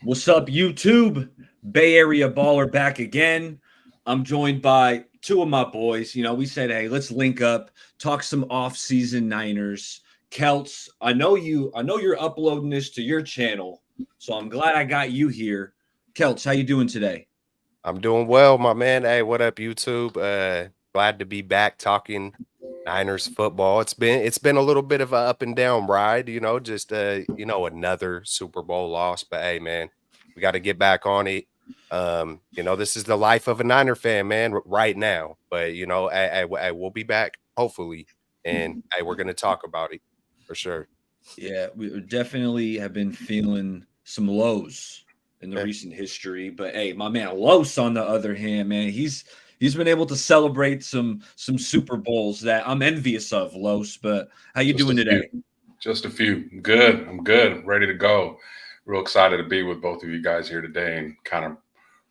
What's up, YouTube? Bay Area Baller back again. I'm joined by two of my boys. We said, hey, let's link up, talk some off-season Niners. Keltz, I know you're uploading this to your channel, so I'm glad I got you here. Keltz, how you doing today? I'm doing well, my man. Hey, what up, YouTube? Glad to be back talking Niners football. It's been a little bit of a up and down ride, just another Super Bowl loss. But hey, man, we got to get back on it. This is the life of a Niner fan, man, right now. But we'll be back hopefully, and hey, we're gonna talk about it for sure. Yeah, we definitely have been feeling some lows in the Yeah. recent history. But hey, my man Los, on the other hand, man, he's been able to celebrate some Super Bowls that I'm envious of, Los. But how you Just a doing few. today? Just a few. Good. I'm good. Ready to go. Real excited to be with both of you guys here today and kind of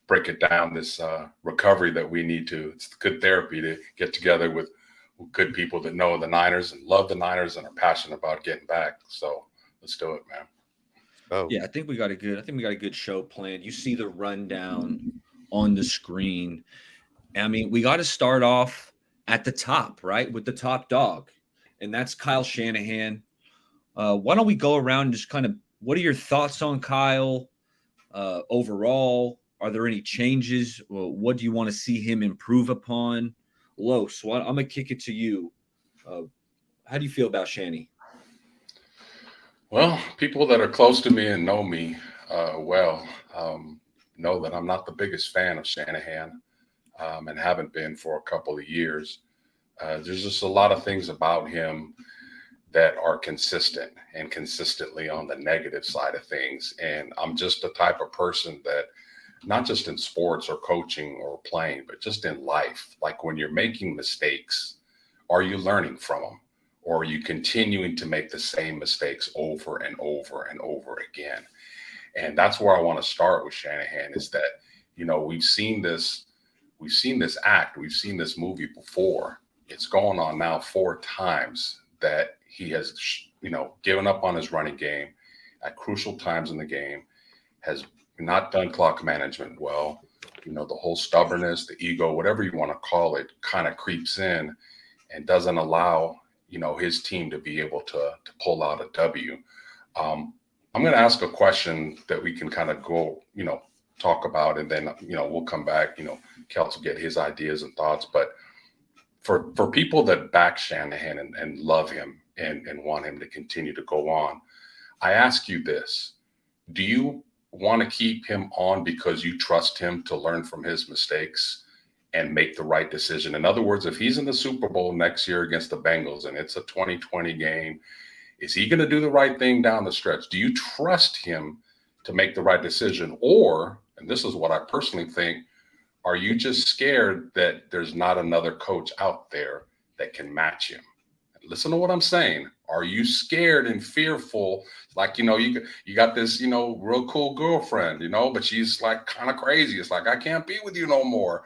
break it down this recovery that we need to. It's good therapy to get together with good people that know the Niners and love the Niners and are passionate about getting back. So let's do it, man. Oh, Yeah, I think we got a good show planned. You see the rundown on the screen. I mean, we got to start off at the top, right? With the top dog, and that's Kyle Shanahan. Why don't we go around and just kind of what are your thoughts on Kyle overall? Are there any changes? What do you want to see him improve upon? Los, I'm gonna kick it to you. Uh, how do you feel about Shanny? Well, people that are close to me and know me well know that I'm not the biggest fan of Shanahan and haven't been for a couple of years. There's just a lot of things about him that are consistent and consistently on the negative side of things. And I'm just the type of person that, not just in sports or coaching or playing, but just in life, like when you're making mistakes, are you learning from them? Or are you continuing to make the same mistakes over and over and over again? And that's where I want to start with Shanahan is that, we've seen this act, we've seen this movie before. It's going on now 4 times that he has, given up on his running game at crucial times in the game, has not done clock management well. The whole stubbornness, the ego, whatever you want to call it, kind of creeps in and doesn't allow, his team to be able to pull out a W. I'm going to ask a question that we can kind of go, talk about, and then, we'll come back, Kelts will get his ideas and thoughts. But for people that back Shanahan and love him and want him to continue to go on, I ask you this. Do you want to keep him on because you trust him to learn from his mistakes and make the right decision? In other words, if he's in the Super Bowl next year against the Bengals and it's a 2020 game, is he going to do the right thing down the stretch? Do you trust him to make the right decision? Or, and this is what I personally think, are you just scared that there's not another coach out there that can match him? Listen to what I'm saying. Are you scared and fearful? Like, you got this, real cool girlfriend, but she's like kind of crazy. It's like, I can't be with you no more.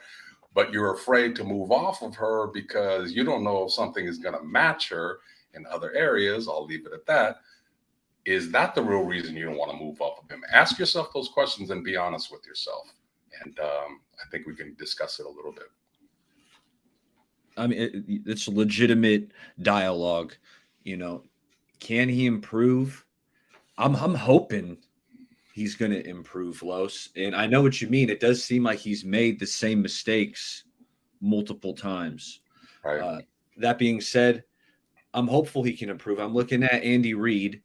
But you're afraid to move off of her because you don't know if something is going to match her in other areas. I'll leave it at that. Is that the real reason you don't want to move off of him? Ask yourself those questions and be honest with yourself. And I think we can discuss it a little bit. I mean, it's a legitimate dialogue. You know, can he improve? I'm hoping he's going to improve, Los. And I know what you mean. It does seem like he's made the same mistakes multiple times. Right. That being said, I'm hopeful he can improve. I'm looking at Andy Reid,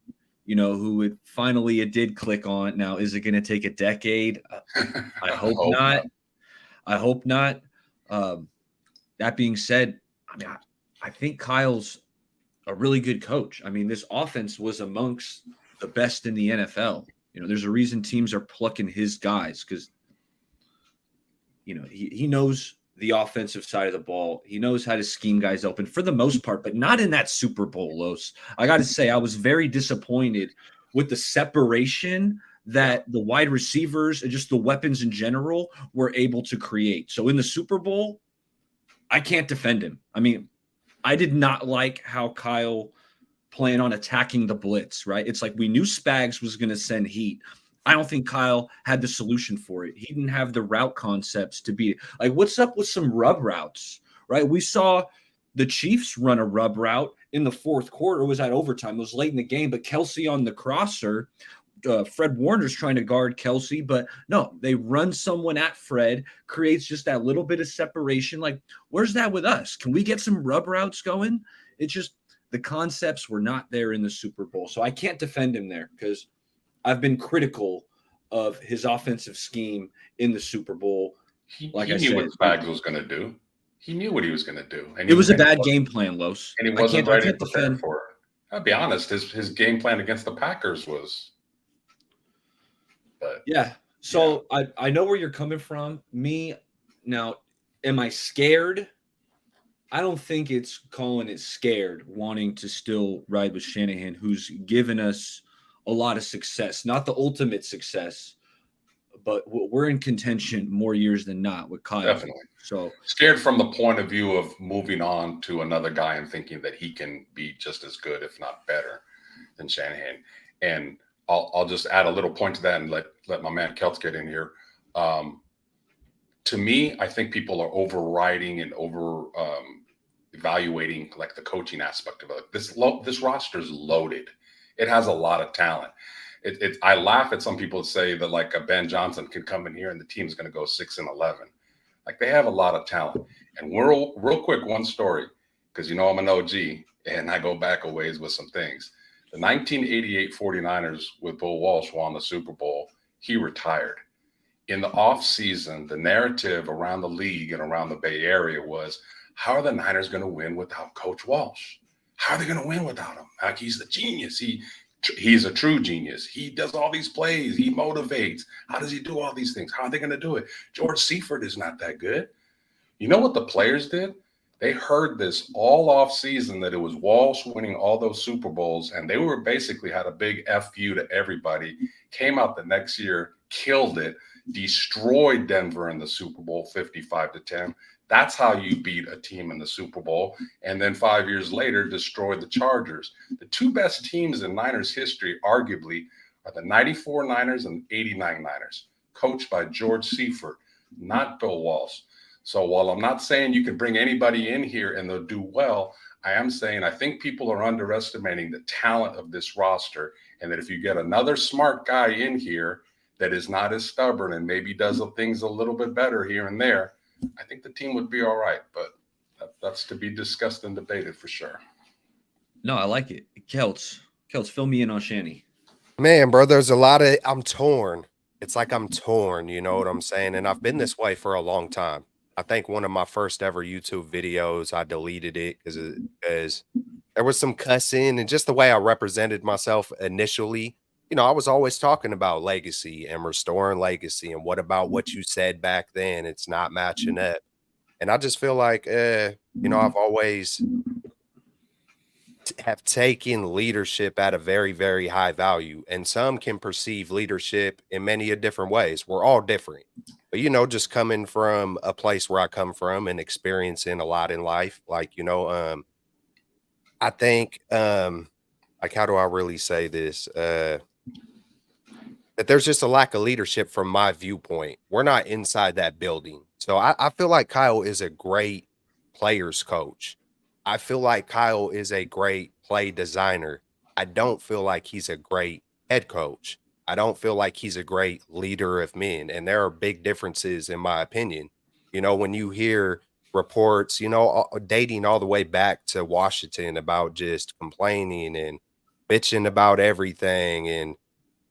who it did click on. Now, is it going to take a decade? I hope not. I hope not. That being said, I mean, I think Kyle's a really good coach. I mean, this offense was amongst the best in the NFL. There's a reason teams are plucking his guys because, he knows the offensive side of the ball. He knows how to scheme guys open for the most part, but not in that Super Bowl, Los. I got to say, I was very disappointed with the separation that the wide receivers and just the weapons in general were able to create. So in the Super Bowl, I can't defend him. I mean, I did not like how Kyle planned on attacking the blitz, right? It's like we knew Spags was going to send heat. I don't think Kyle had the solution for it. He didn't have the route concepts to be like, what's up with some rub routes, right? We saw the Chiefs run a rub route in the fourth quarter. It was at overtime. It was late in the game, but Kelsey on the crosser, Fred Warner's trying to guard Kelsey, but no, they run someone at Fred, creates just that little bit of separation. Like, where's that with us? Can we get some rub routes going? It's just the concepts were not there in the Super Bowl. So I can't defend him there because I've been critical of his offensive scheme in the Super Bowl. He knew what Spags was going to do. He knew what he was going to do. And it was a bad game plan, Los. And he wasn't ready to prepare for it. I'll be honest, his game plan against the Packers was. But yeah. So yeah. I know where you're coming from. Me, now, am I scared? I don't think it's calling it scared, wanting to still ride with Shanahan, who's given us a lot of success, not the ultimate success, but we're in contention more years than not with Kyle. Definitely. So scared from the point of view of moving on to another guy and thinking that he can be just as good, if not better, than Shanahan. And I'll just add a little point to that and let my man Keltz get in here. To me, I think people are overriding and evaluating like the coaching aspect of it. This roster is loaded. It has a lot of talent. I laugh at some people that say that like a Ben Johnson can come in here and the team's going to go 6-11. Like they have a lot of talent. And real quick, one story, because I'm an OG and I go back a ways with some things. The 1988 49ers with Bill Walsh won the Super Bowl. He retired. In the offseason, the narrative around the league and around the Bay Area was, how are the Niners going to win without Coach Walsh? How are they going to win without him? Like he's the genius. He's a true genius. He does all these plays. He motivates. How does he do all these things? How are they going to do it? George Seifert is not that good. You know what the players did? They heard this all off season that it was Walsh winning all those Super Bowls, and they were basically had a big FU to everybody. Came out the next year, killed it, destroyed Denver in the Super Bowl 55-10. That's how you beat a team in the Super Bowl. And then 5 years later, destroyed the Chargers. The two best teams in Niners history, arguably, are the 94 Niners and 89 Niners, coached by George Seifert, not Bill Walsh. So while I'm not saying you can bring anybody in here and they'll do well, I am saying I think people are underestimating the talent of this roster, and that if you get another smart guy in here that is not as stubborn and maybe does things a little bit better here and there, I think the team would be all right, but that's to be discussed and debated for sure. No, I like it. Keltz, fill me in on Shanny. Man, bro, there's a lot of – I'm torn. It's like I'm torn, you know what I'm saying? And I've been this way for a long time. I think one of my first ever YouTube videos, I deleted it because there was some cussing and just the way I represented myself initially. I was always talking about legacy and restoring legacy, and what about what you said back then? It's not matching up. And I just feel like, I've always have taken leadership at a very, very high value, and some can perceive leadership in many different ways. We're all different, but, just coming from a place where I come from and experiencing a lot in life, like, I think, like, how do I really say this? That there's just a lack of leadership from my viewpoint. We're not inside that building. So I feel like Kyle is a great players coach. I feel like Kyle is a great play designer. I don't feel like he's a great head coach. I don't feel like he's a great leader of men. And there are big differences in my opinion. When you hear reports, dating all the way back to Washington about just complaining and bitching about everything and,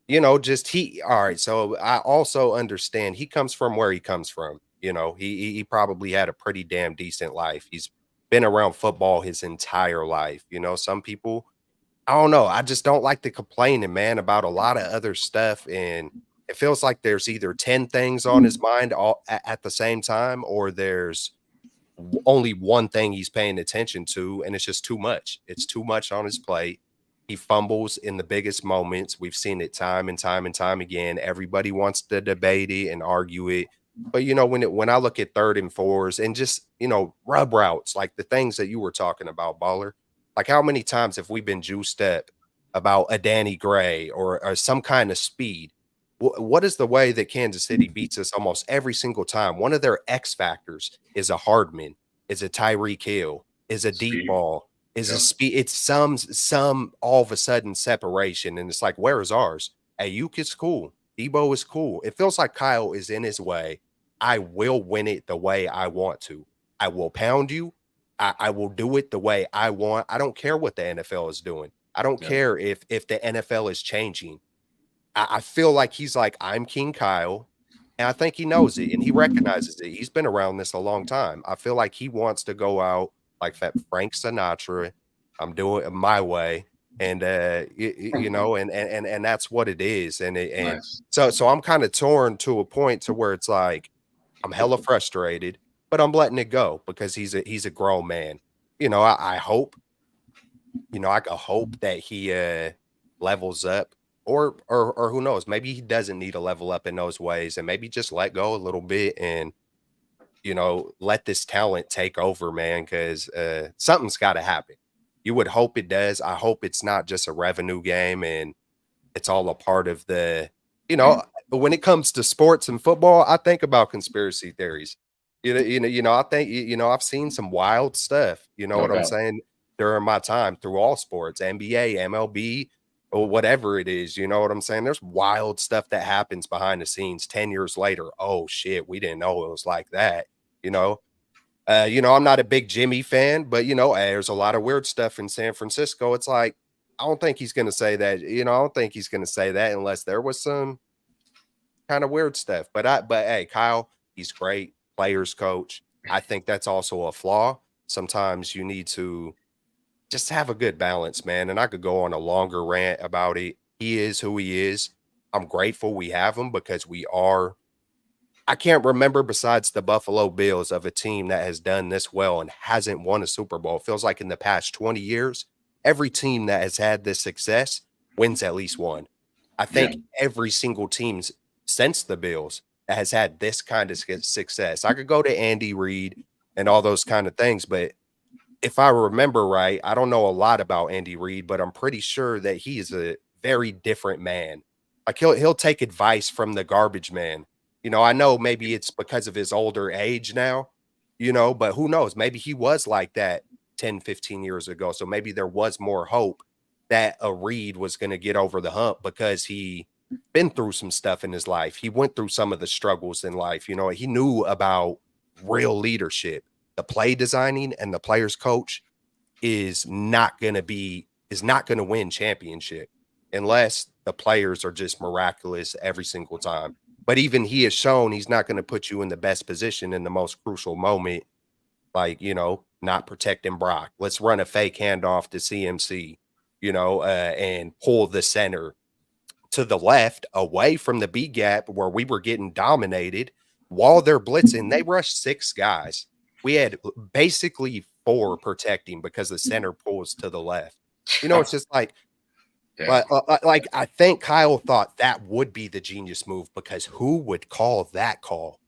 all right. So I also understand he comes from where he comes from. He probably had a pretty damn decent life. He's been around football his entire life. Some people, I don't know. I just don't like the complaining, man, about a lot of other stuff. And it feels like there's either 10 things on his mind all at the same time, or there's only one thing he's paying attention to. And it's just too much. It's too much on his plate. He fumbles in the biggest moments. We've seen it time and time and time again. Everybody wants to debate it and argue it. But, when I look at 3rd and 4s and just, rub routes, like the things that you were talking about, Baller, like how many times have we been juiced up about a Danny Gray or some kind of speed? What is the way that Kansas City beats us almost every single time? One of their X factors is a Hardman, is a Tyreek Hill, is a deep Speed. ball, is a Yep. speed. It's some all of a sudden separation, and it's like, where is ours? Ayuk is cool. Debo is cool. It feels like Kyle is in his way. I will win it the way I want to. I will pound you. I will do it the way I want. I don't care what the NFL is doing. I don't Yep. care if the NFL is changing. I feel like he's like, I'm King Kyle, and I think he knows it and he recognizes it. He's been around this a long time. I feel like he wants to go out like that Frank Sinatra. I'm doing it my way, and you know, and that's what it is. And Nice. so I'm kind of torn to a point to where it's like I'm hella frustrated, but I'm letting it go because he's a grown man. You know, I hope, you know, I could hope that he levels up, or who knows, maybe he doesn't need to level up in those ways, and maybe just let go a little bit and, you know, let this talent take over, man, because something's got to happen. You would hope it does. I hope it's not just a revenue game and it's all a part of the, you know, when it comes to sports and football, I think about conspiracy theories. I think, I've seen some wild stuff. You know No what I'm doubt. saying? During my time through all sports, NBA, MLB, or whatever it is. You know what I'm saying? There's wild stuff that happens behind the scenes 10 years later. Oh shit, we didn't know it was like that. You know, I'm not a big Jimmy fan, but there's a lot of weird stuff in San Francisco. It's like, I don't think he's going to say that. I don't think he's going to say that unless there was some kind of weird stuff. But hey, Kyle, he's great, players coach. I think that's also a flaw. Sometimes you need to just have a good balance, man. And I could go on a longer rant about it. He is who he is. I'm grateful we have him because we are. I can't remember besides the Buffalo Bills of a team that has done this well and hasn't won a Super Bowl. It feels like in the past 20 years, every team that has had this success wins at least one. I think every single team since the Bills that has had this kind of success. I could go to Andy Reid and all those kind of things, but if I remember right, I don't know a lot about Andy Reid, but I'm pretty sure that he is a very different man. Like he'll take advice from the garbage man. I know maybe it's because of his older age now, but who knows? Maybe he was like that 10, 15 years ago. So maybe there was more hope that a Reid was going to get over the hump because he been through some stuff in his life. He went through some of the struggles in life. He knew about real leadership. The play designing and the players coach is not going to win championship unless the players are just miraculous every single time. But even he has shown he's not going to put you in the best position in the most crucial moment, like, not protecting Brock. Let's run a fake handoff to CMC, and pull the center to the left away from the B gap where we were getting dominated while they're blitzing. They rushed 6 guys. We had basically 4 protecting because the center pulls to the left. It's just like, like I think Kyle thought that would be the genius move because who would call that call?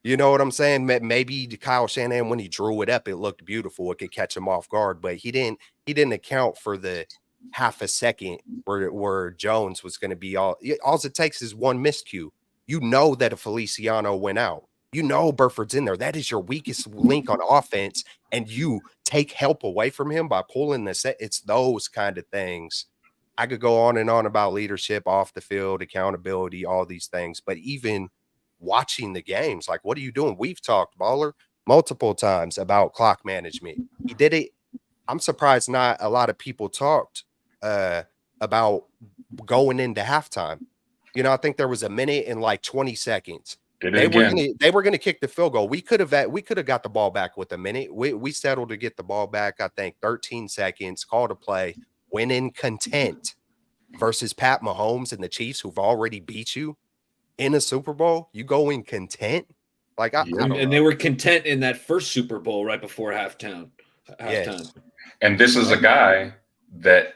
You know what I'm saying? Maybe Kyle Shanahan, when he drew it up, it looked beautiful. It could catch him off guard, but he didn't account for the half a second where Jones was going to be all it takes is one miscue. That a Feliciano went out. Burford's in there. That is your weakest link on offense, and you take help away from him by pulling the set. It's those kind of things. I could go on and on about leadership off the field, accountability, all these things, but even watching the games, like, what are you doing? We've talked, Baller, multiple times about clock management. He did it. I'm surprised not a lot of people talked about going into halftime. I think there was a minute and like 20 seconds. They were gonna kick the field goal. We could have got the ball back with a minute. We settled to get the ball back, I think 13 seconds, called a play, went in content versus Pat Mahomes and the Chiefs, who've already beat you in a Super Bowl. You go in content. Like and they were content in that first Super Bowl right before halftime. Yes. And this is a guy that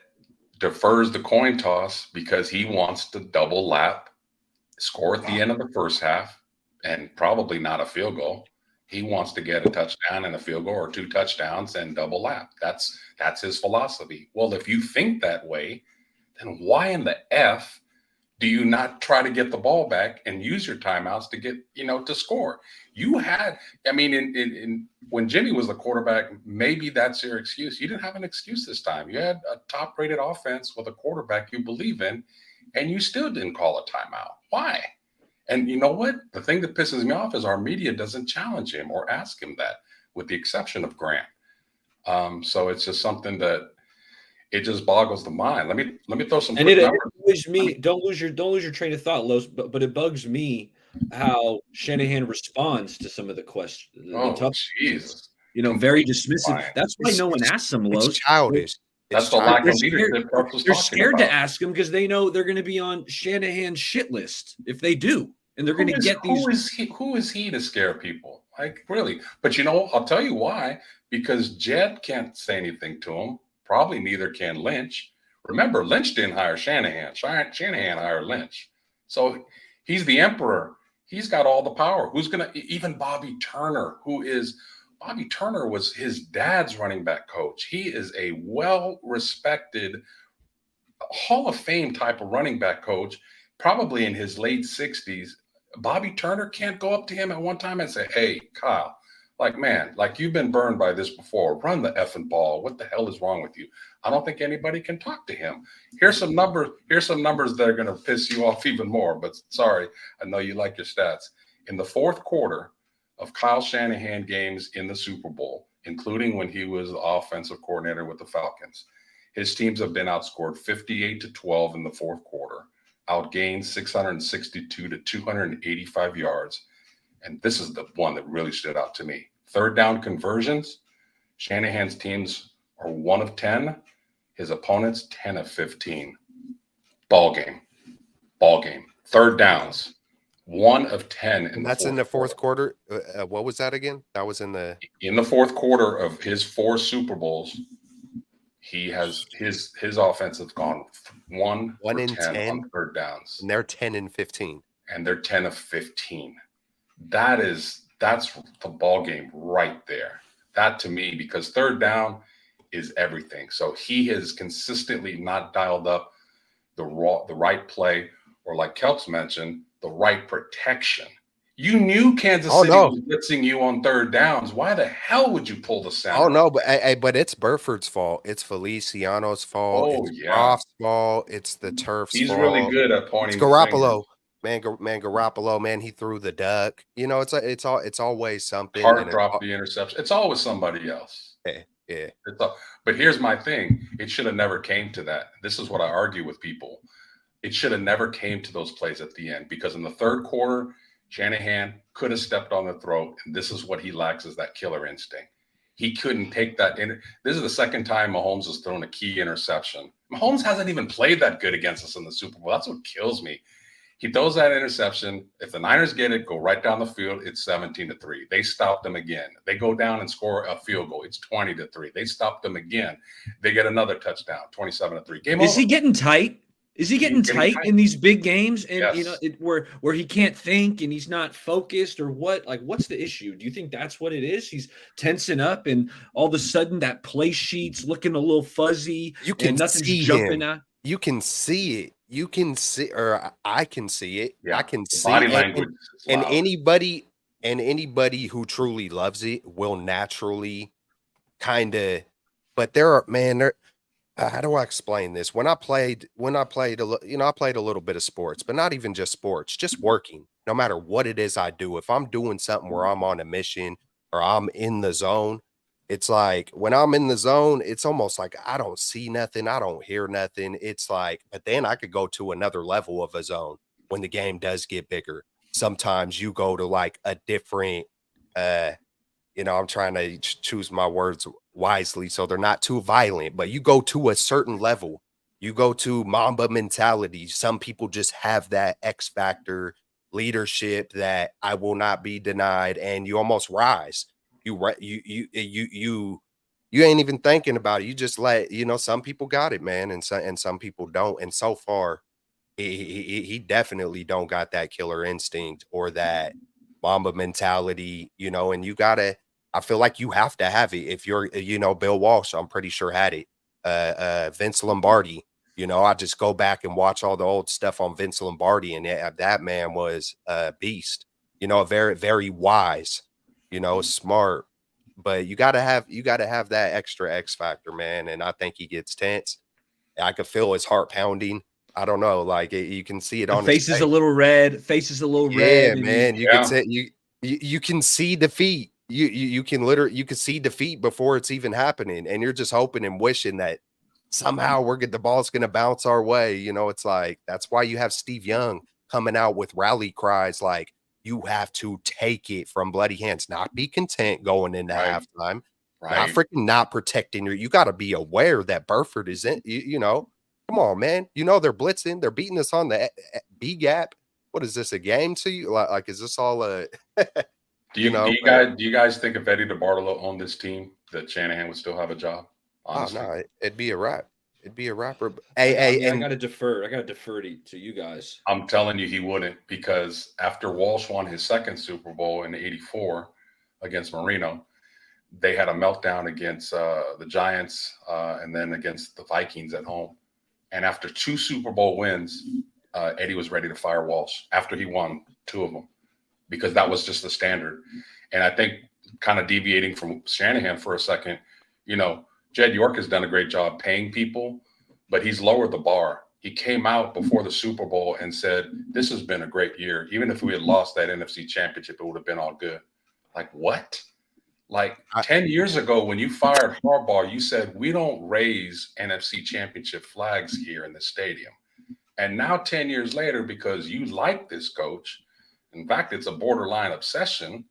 defers the coin toss because he wants to double lap, score at the end of the first half, and probably not a field goal. He wants to get a touchdown and a field goal or 2 touchdowns and double lap. That's his philosophy. Well, if you think that way, then why in the F Do you not try to get the ball back and use your timeouts to get, to score? You had, I mean, when Jimmy was the quarterback, maybe that's your excuse. You didn't have an excuse this time. You had a top-rated offense with a quarterback you believe in, and you still didn't call a timeout. Why? And you know what? The thing that pisses me off is our media doesn't challenge him or ask him that, with the exception of Grant. So it's just something that it just boggles the mind. Let me throw some. And it annoys me. Don't lose your train of thought, Los. But it bugs me how Shanahan responds to some of the questions. Oh, Jesus! Very dismissive. That's why no one asks him, Los. It's childish. That's the lack of leadership. They're scared to ask him because they know they're going to be on Shanahan's shit list if they do, and they're going to get these. Who is he to scare people? Like, really? But I'll tell you why. Because Jed can't say anything to him. Probably neither can Lynch. Remember, Lynch didn't hire Shanahan. Shanahan hired Lynch. So he's the emperor. He's got all the power. Who's going to – even Bobby Turner, Bobby Turner was his dad's running back coach. He is a well-respected Hall of Fame type of running back coach, probably in his late 60s. Bobby Turner can't go up to him at one time and say, hey, Kyle, man, you've been burned by this before. Run the effing ball. What the hell is wrong with you? I don't think anybody can talk to him. Here's some numbers that are going to piss you off even more. But sorry, I know you like your stats. In the fourth quarter of Kyle Shanahan games in the Super Bowl, including when he was the offensive coordinator with the Falcons, his teams have been outscored 58-12 in the fourth quarter, outgained 662 to 285 yards. And this is the one that really stood out to me. Third down conversions, Shanahan's teams are 1 of 10. His opponents, 10 of 15. Ball game. Third downs, 1 of 10. And that's in the fourth quarter. What was that again? That was in the fourth quarter of his 4 Super Bowls. He has his offense has gone 1 in 10 on third downs. And they're 10 and 15. And they're 10 of 15. That's the ball game right there. That to me, because third down is everything. So he has consistently not dialed up the right play, or like Keltz mentioned, the right protection. You knew Kansas City was blitzing you on third downs. Why the hell would you pull the center? Oh no, but it's Burford's fault. It's Feliciano's fault. It's Goff's fault. It's the turf's fault. He's really good at pointing. It's Garoppolo. Man, Garoppolo, man, he threw the duck. It's always something. Hart dropped the interception. It's always somebody else. Yeah. But here's my thing. It should have never came to that. This is what I argue with people. It should have never came to those plays at the end, because in the third quarter, Shanahan could have stepped on the throat, and this is what he lacks, is that killer instinct. He couldn't take that. This is the second time Mahomes has thrown a key interception. Mahomes hasn't even played that good against us in the Super Bowl. That's what kills me. He throws that interception. If the Niners get it, go right down the field. It's 17-3. They stopped them again. They go down and score a field goal. It's 20-3. They stopped them again. They get another touchdown, 27-3. Game over. Is he getting tight? Is he getting tight in these big games? And yes. Where he can't think and he's not focused, or what? What's the issue? Do you think that's what it is? He's tensing up, and all of a sudden that play sheet's looking a little fuzzy. You can nothing's see jumping him. out. You can see it. You can see, or I can see it. Yeah. I can see body it. language. And anybody who truly loves it will naturally kind of. But how do I explain this? When I played I played a little bit of sports, but not even just sports, just working. No matter what it is I do, if I'm doing something where I'm on a mission or I'm in the zone, it's like when I'm in the zone, it's almost like I don't see nothing, I don't hear nothing. It's like, but then I could go to another level of a zone when the game does get bigger. Sometimes you go to like a different, I'm trying to choose my words wisely so they're not too violent, but you go to a certain level, you go to Mamba mentality. Some people just have that X factor leadership that I will not be denied, and you almost rise. You ain't even thinking about it. You just some people got it, man, and some people don't. And so far, he definitely don't got that killer instinct or that Mamba mentality, and you gotta. I feel like you have to have it. If you're, Bill Walsh, I'm pretty sure had it. Vince Lombardi, I just go back and watch all the old stuff on Vince Lombardi, and that man was a beast. Very, very wise. Smart. But you gotta have that extra X factor, man. And I think he gets tense. I could feel his heart pounding. I don't know, like you can see it The on his face is face. a little red. Face is a little Yeah, red. And man. You Yeah. could say you can see defeat. You can literally you can see defeat before it's even happening, and you're just hoping and wishing that somehow the ball's gonna bounce our way. It's like that's why you have Steve Young coming out with rally cries like you have to take it from bloody hands, not be content going into Right. halftime, not Right. freaking not protecting you got to be aware that Burford is in, come on, man. They're blitzing, they're beating us on the B gap. What is this, a game to you? Like is this all a Do you guys think if Eddie DeBartolo owned this team that Shanahan would still have a job? Honestly, no, it'd be a wrap. It'd be a wrapper. I gotta defer. I gotta defer to you guys. I'm telling you, he wouldn't, because after Walsh won his second Super Bowl in '84 against Marino, they had a meltdown against the Giants and then against the Vikings at home. And after 2 Super Bowl wins, Eddie was ready to fire Walsh after he won 2 of them, because that was just the standard. And I think, kind of deviating from Shanahan for a second, Jed York has done a great job paying people, but he's lowered the bar. He came out before the Super Bowl and said, this has been a great year. Even if we had lost that NFC championship, it would have been all good. Like, what? Like 10 years ago, when you fired Harbaugh, you said, we don't raise NFC championship flags here in the stadium. And now 10 years later, because you like this coach, in fact, it's a borderline obsession,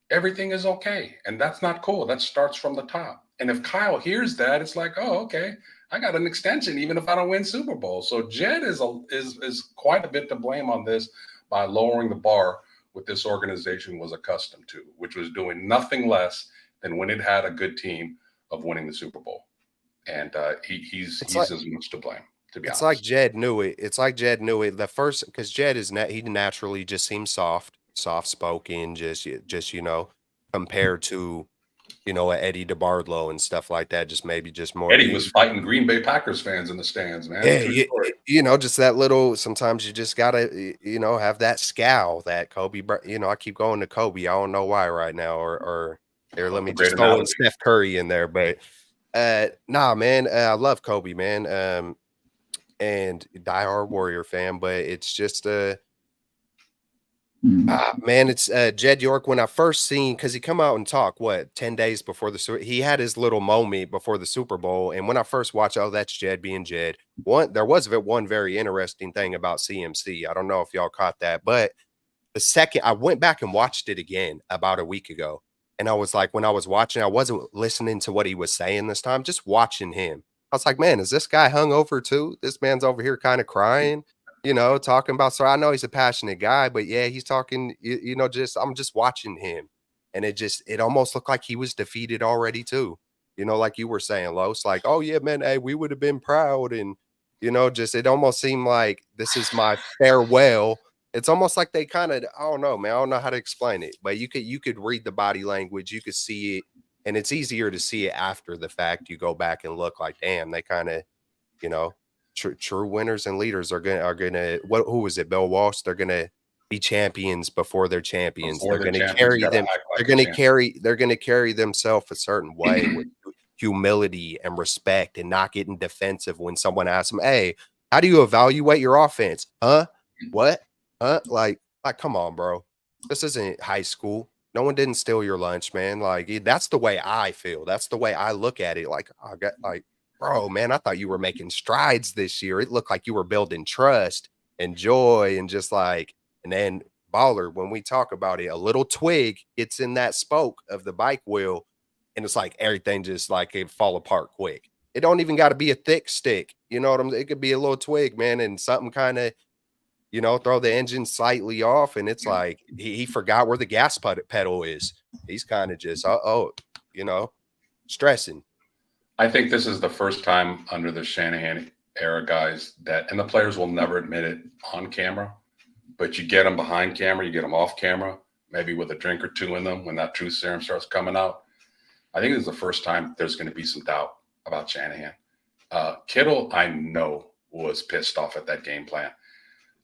everything is okay. And that's not cool. That starts from the top. And if Kyle hears that, it's like, oh, okay, I got an extension, even if I don't win Super Bowl. So Jed is quite a bit to blame on this by lowering the bar what this organization was accustomed to, which was doing nothing less than, when it had a good team, of winning the Super Bowl. And he's as much to blame, to be honest. It's like Jed knew it. It's like Jed knew it. The first, because Jed he naturally just seems soft spoken, just compared to Eddie DeBartolo and stuff like that. Just maybe just more. Eddie was fighting Green Bay Packers fans in the stands, man. Yeah, just that little. Sometimes you just gotta, have that scowl that Kobe. I keep going to Kobe. I don't know why right now, or here, let me just throw in Steph Curry in there. But nah, man, I love Kobe, man. And diehard Warrior fan, but it's just man, it's Jed York. When I first seen, because he come out and talk 10 days before he had his little moment before the Super Bowl, and when I first watched, oh, that's Jed being Jed. There was one very interesting thing about CMC. I don't know if y'all caught that, but the second I went back and watched it again about a week ago, and I was like, when I was watching, I wasn't listening to what he was saying this time, just watching him. I was like, man, is this guy hungover too? This man's over here kind of crying, talking about. So I know he's a passionate guy, but yeah, he's talking, I'm just watching him. And it almost looked like he was defeated already too. Like you were saying, Los, like, oh yeah, man, hey, we would have been proud. And, it almost seemed like this is my farewell. It's almost like they kind of, I don't know, man. I don't know how to explain it, but you could read the body language. You could see it. And it's easier to see it after the fact. You go back and look like, damn, they kind of, true winners and leaders are gonna. Who was it? Bill Walsh. They're gonna be champions before they're champions. They're gonna carry them. They're gonna carry themselves a certain way with humility and respect, and not getting defensive when someone asks them, "Hey, how do you evaluate your offense? Huh? What? Huh? Like, come on, bro. This isn't high school. No one didn't steal your lunch, man. Like, that's the way I feel. That's the way I look at it. Like, bro, man, I thought you were making strides this year. It looked like you were building trust and joy and just like, and then Baller, when we talk about it, a little twig gets in that spoke of the bike wheel, and it's like everything just like it fall apart quick. It don't even got to be a thick stick. You know what I'm saying? It could be a little twig, man, and something kind of, throw the engine slightly off, and it's like he forgot where the gas pedal is. He's kind of just, stressing. I think this is the first time under the Shanahan era, guys, and the players will never admit it on camera, but you get them behind camera, you get them off camera, maybe with a drink or two in them when that truth serum starts coming out. I think this is the first time there's going to be some doubt about Shanahan. Kittle, I know, was pissed off at that game plan.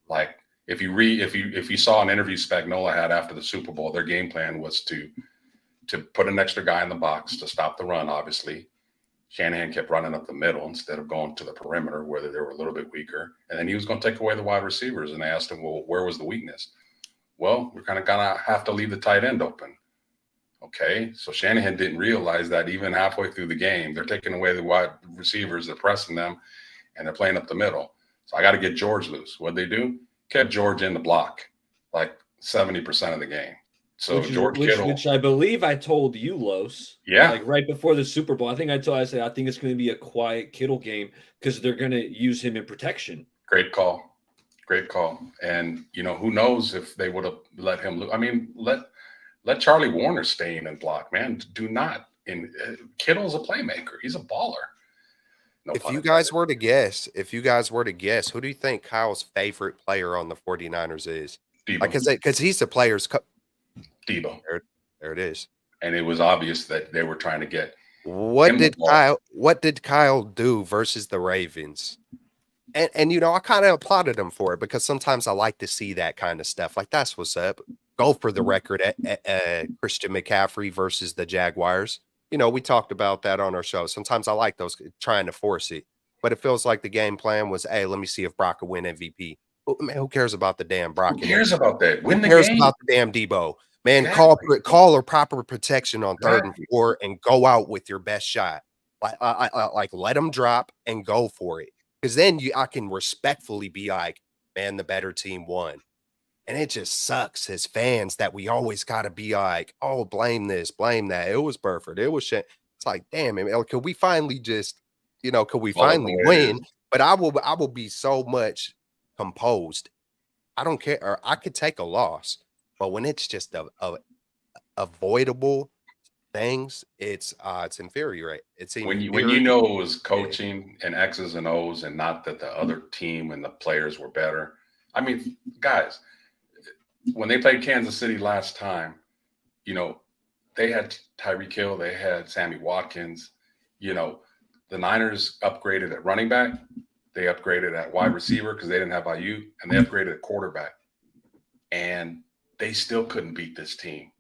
Like if you saw an interview Spagnuolo had after the Super Bowl, their game plan was to put an extra guy in the box to stop the run. Obviously, Shanahan kept running up the middle instead of going to the perimeter where they were a little bit weaker, and then he was going to take away the wide receivers. And they asked him, well, where was the weakness? Well, we're kind of gonna have to leave the tight end open. Okay, so Shanahan didn't realize that even halfway through the game, they're taking away the wide receivers, they're pressing them, and they're playing up the middle. So I got to get George loose. What'd they do? Kept George in the block like 70% of the game. So George Kittle, which I believe I told you, Los. Yeah. Like right before the Super Bowl. I said I think it's going to be a quiet Kittle game because they're going to use him in protection. Great call. And who knows if they would have let him loose. I mean, let Charlie Warner stay in and block, man. Do not. And Kittle's a playmaker. He's a baller. No if pun you intended. guys were to guess, who do you think Kyle's favorite player on the 49ers is? Debo. Because he's the player's Debo. There it is. And it was obvious that they were trying to get What did Kyle do versus the Ravens? And I kind of applauded him for it because sometimes I like to see that kind of stuff. Like, that's what's up. Go for the record at Christian McCaffrey versus the Jaguars. We talked about that on our show. Sometimes I like those trying to force it. But it feels like the game plan was, hey, let me see if Brock will win MVP. Man, who cares about the damn Brock? Who cares about that? Win the game. Who cares game. about the damn Debo? Man, Exactly. call a proper protection on 3rd and 4 and go out with your best shot. Like let them drop and go for it. Because then I can respectfully be like, man, the better team won. And it just sucks as fans that we always got to be like, oh, blame this, blame that. It was Burford. It was shit. It's like, damn, man, could we finally just, could we finally win? But I will be so much composed. I don't care. Or I could take a loss. But when it's just avoidable things, it's infuriating. It's when you know it was coaching and X's and O's and not that the other team and the players were better. I mean, guys, when they played Kansas City last time, they had Tyreek Hill, they had Sammy Watkins. The Niners upgraded at running back, they upgraded at wide receiver because they didn't have IU, and they upgraded at quarterback. And they still couldn't beat this team.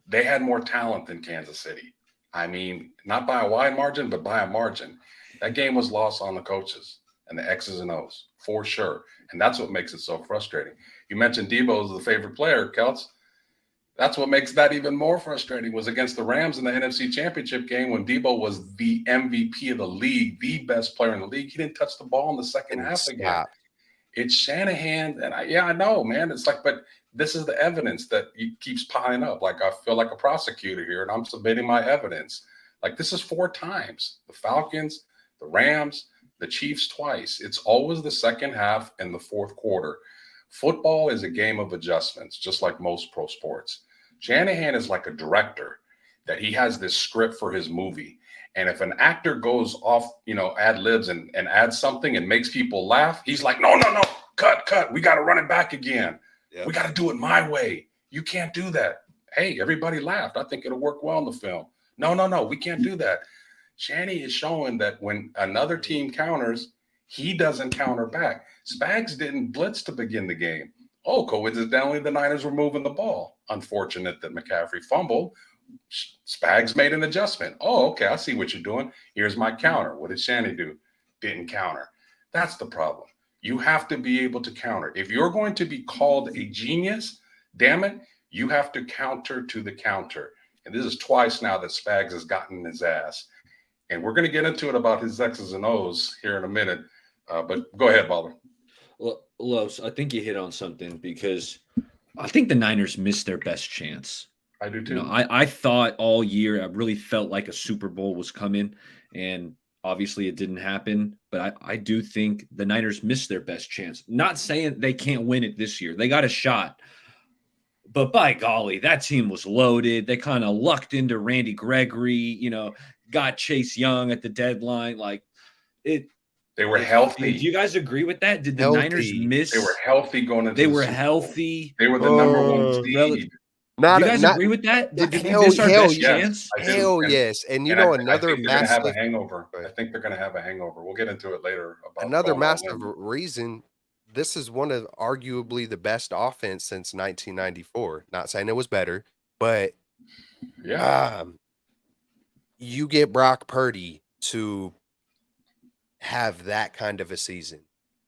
They had more talent than Kansas City. I mean, not by a wide margin, but by a margin. That game was lost on the coaches and the X's and O's, for sure. And that's what makes it so frustrating. You mentioned Debo as the favorite player, Keltz. That's what makes that even more frustrating was against the Rams in the NFC Championship game when Debo was the MVP of the league, the best player in the league. He didn't touch the ball in the second half again. It's Shanahan, and I know, man. It's like, but this is the evidence that keeps piling up. Like, I feel like a prosecutor here, and I'm submitting my evidence. Like, this is 4 times. The Falcons, the Rams, the Chiefs twice. It's always the second half and the fourth quarter. Football is a game of adjustments, just like most pro sports. Shanahan is like a director that he has this script for his movie. And if an actor goes off, ad libs and adds something and makes people laugh, he's like, no, cut. We got to run it back again. Yep. We got to do it my way. You can't do that. Hey, everybody laughed. I think it'll work well in the film. No, we can't do that. Shanny is showing that when another team counters, he doesn't counter back. Spags didn't blitz to begin the game. Oh, coincidentally, the Niners were moving the ball. Unfortunate that McCaffrey fumbled. Spags made an adjustment. Oh, okay, I see what you're doing. Here's my counter. What did Shanny do? Didn't counter. That's the problem. You have to be able to counter. If you're going to be called a genius, damn it, you have to counter to the counter. And this is twice now that Spags has gotten his ass. And we're going to get into it about his X's and O's here in a minute. But go ahead, Baller. Well, Los, I think you hit on something because I think the Niners missed their best chance. I do too. I thought all year, I really felt like a Super Bowl was coming, and obviously it didn't happen. But I do think the Niners missed their best chance. Not saying they can't win it this year. They got a shot. But by golly, that team was loaded. They kind of lucked into Randy Gregory, got Chase Young at the deadline. They were healthy. Do you guys agree with that? Did the Niners miss? They were healthy going into They were healthy. They were the number 1 seed. Do you guys agree with that? Did we miss our best chance? I do. Hell yes. And I think another they're going to have a massive hangover. I think they're going to have a hangover. We'll get into it later about another going all massive in. reason. This is one of arguably the best offense since 1994. Not saying it was better, but Yeah. You get Brock Purdy to have that kind of a season.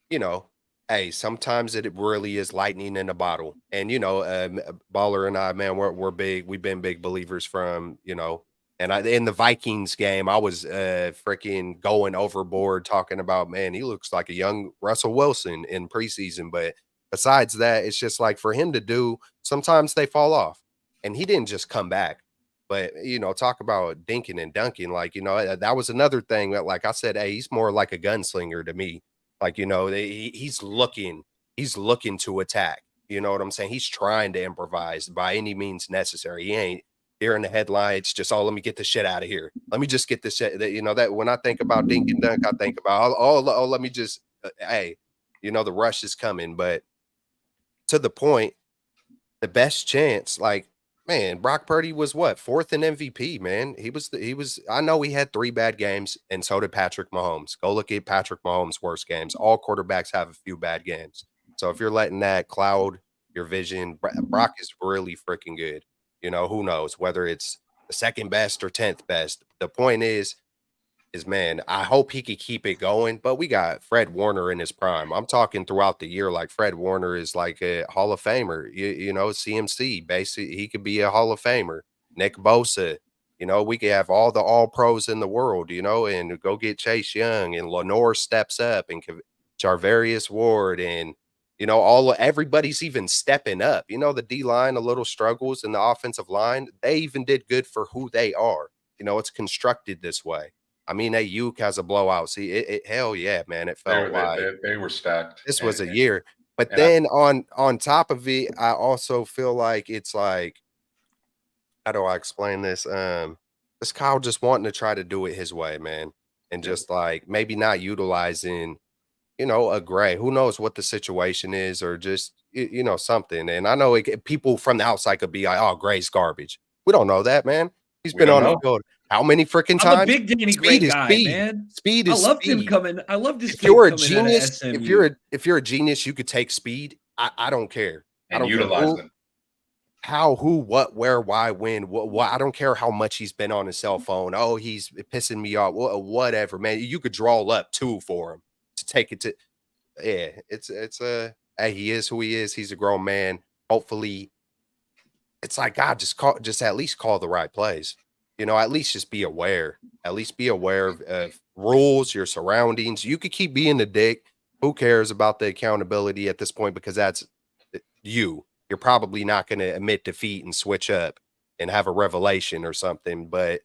You know, hey, sometimes it really is lightning in a bottle. And Baller and I, man, we're big. We've been big believers from And in the Vikings game, I was freaking going overboard talking about, man, he looks like a young Russell Wilson in preseason. But besides that, it's just like for him to do. Sometimes they fall off, and he didn't just come back. But talk about dinking and dunking. Like that was another thing that, like I said, hey, he's more like a gunslinger to me. Like he's looking to attack. You know what I'm saying? He's trying to improvise by any means necessary. He ain't here in the headlights. Just let me get the shit out of here. Let me just get this shit. That when I think about dink and dunk, I think about let me just hey, the rush is coming. But to the point, the best chance, like. Man, Brock Purdy was what? Fourth in MVP, man. He was I know he had 3 bad games, and so did Patrick Mahomes. Go look at Patrick Mahomes' worst games. All quarterbacks have a few bad games. So if you're letting that cloud your vision, Brock is really freaking good. Who knows whether it's the second best or 10th best. The point is man, I hope he could keep it going. But we got Fred Warner in his prime. I'm talking throughout the year, like Fred Warner is like a Hall of Famer. CMC, basically, he could be a Hall of Famer. Nick Bosa, we could have all the all pros in the world, and go get Chase Young, and Lenore steps up, and Charvarius Ward, and everybody's even stepping up. The D line a little struggles, and the offensive line, they even did good for who they are. It's constructed this way. I mean, Ayuk has a blowout. See, hell yeah, man. It felt like they were stacked. This was a year. But then on top of it, I also feel like it's like, how do I explain this? This Kyle just wanting to try to do it his way, man. And just like maybe not utilizing, a Gray. Who knows what the situation is, or just something. And I know people from the outside could be like, oh, Gray's garbage. We don't know that, man. He's been on the field how many freaking times? I'm a big Danny Gray guy, man. Speed is I loved speed. him coming. I love this. If you're a genius, if you're a genius, you could take speed. I don't care. And I don't utilize care them. how, who, what, where, why, when, what. I don't care how much he's been on his cell phone. Oh, he's pissing me off. Whatever, man. You could draw up 2 for him to take it to. Yeah, it's hey, he is who he is. He's a grown man. Hopefully, it's like God, just at least call the right plays. At least just be aware. At least be aware of rules, your surroundings. You could keep being a dick. Who cares about the accountability at this point? Because that's you. You're probably not going to admit defeat and switch up and have a revelation or something. But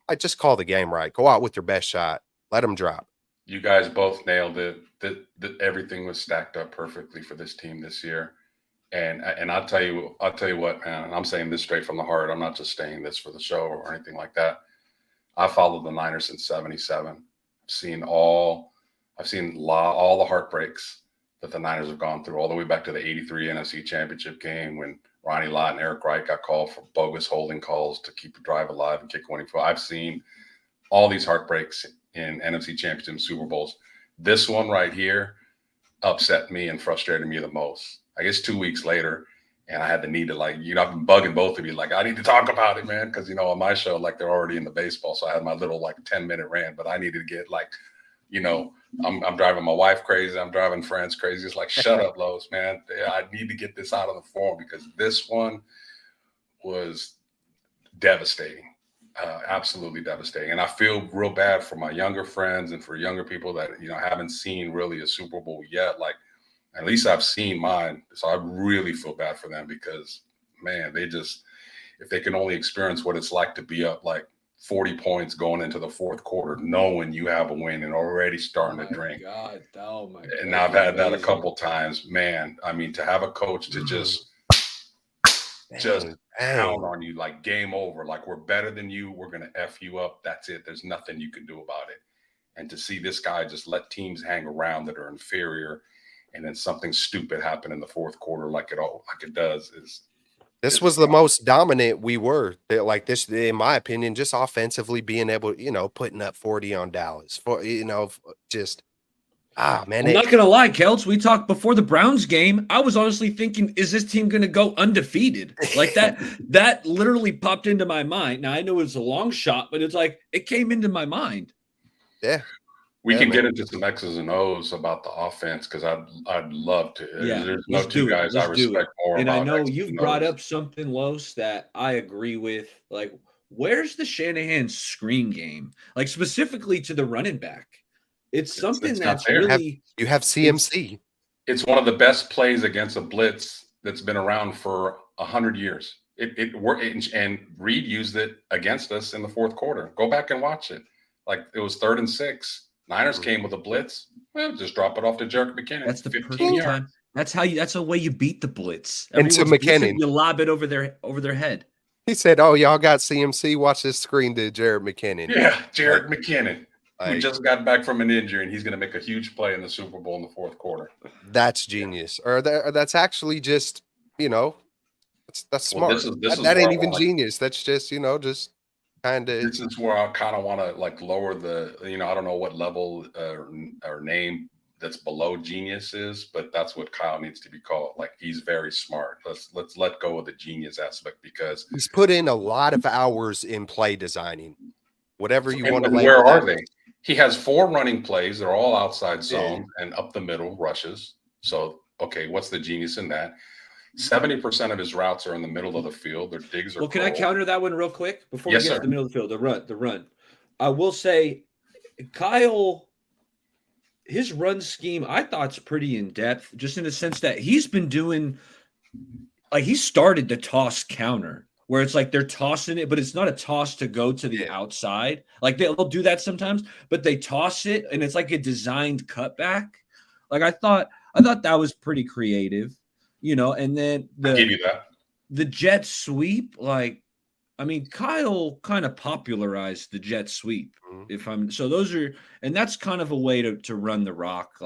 I just call the game right. Go out with your best shot. Let them drop. You guys both nailed it. That everything was stacked up perfectly for this team this year. And I'll tell you what, man, and I'm saying this straight from the heart. I'm not just saying this for the show or anything like that. I followed the Niners since '77. I've seen all the heartbreaks that the Niners have gone through, all the way back to the '83 NFC Championship game when Ronnie Lott and Eric Wright got called for bogus holding calls to keep the drive alive and kick winning field. I've seen all these heartbreaks in NFC Championship Super Bowls. This one right here upset me and frustrated me the most. I guess 2 weeks later, and I had the need to I've been bugging both of you. Like, I need to talk about it, man. Cause on my show, like they're already in the baseball. So I had my little 10-minute rant, but I needed to get I'm driving my wife crazy. I'm driving friends crazy. It's like, shut up, Los, man. I need to get this out on the forum because this one was devastating. Absolutely devastating. And I feel real bad for my younger friends and for younger people that, haven't seen really a Super Bowl yet. Like, at least I've seen mine. So I really feel bad for them because, man, if they can only experience what it's like to be up 40 points going into the fourth quarter, knowing you have a win and already starting to drink. God. Oh my God. And I've had that a couple times, man. I mean, to have a coach to just pound on you, like game over, like we're better than you, we're going to F you up. That's it. There's nothing you can do about it. And to see this guy just let teams hang around that are inferior and then something stupid happen in the fourth quarter like it does is This was the most dominant we were. Like this, in my opinion, just offensively being able, putting up 40 on Dallas for, just man. I'm not gonna lie, Keltz. We talked before the Browns game. I was honestly thinking, is this team gonna go undefeated? Like that, that literally popped into my mind. Now I know it's a long shot, but it's like it came into my mind. Yeah. We can get into some X's and O's about the offense because I'd love to. Yeah, There's no two guys I respect more. And I know X's you've brought up something, Los, that I agree with. Like, where's the Shanahan screen game? Like specifically to the running back. It's something that's really you have CMC. It's one of the best plays against a blitz that's been around for 100 years. It worked, and Reed used it against us in the fourth quarter. Go back and watch it. Like it was 3rd and 6. Niners came with a blitz. Well, just drop it off to Jerick McKinnon. That's the perfect time. That's the way you beat the blitz. And to McKinnon, you lob it over their head. He said, "Oh, y'all got CMC. Watch this screen to Jerick McKinnon." Yeah, Jerick McKinnon. He just got back from an injury, and he's going to make a huge play in the Super Bowl in the fourth quarter. That's genius, or that's actually just that's smart. That ain't even genius. That's just just kind of. This is where I kind of want to like lower the. I don't know what level or name that's below genius is, but that's what Kyle needs to be called. Like he's very smart. Let's let go of the genius aspect because he's put in a lot of hours in play designing. Whatever you want to. Where are they? He has 4 running plays. They're all outside zone and up the middle rushes. So, okay, what's the genius in that? 70% of his routes are in the middle of the field. Their digs are. Well, can I counter that one real quick before we get to the middle of the field? The run. I will say, Kyle, his run scheme I thought's pretty in depth, just in the sense that he's been doing, like he started the toss counter. Where it's like they're tossing it, but it's not a toss to go to the outside. Like they'll do that sometimes, but they toss it and it's like a designed cutback. Like I thought that was pretty creative, and then I'll give you that. The jet sweep, Kyle kind of popularized the jet sweep. And that's kind of a way to run the rock.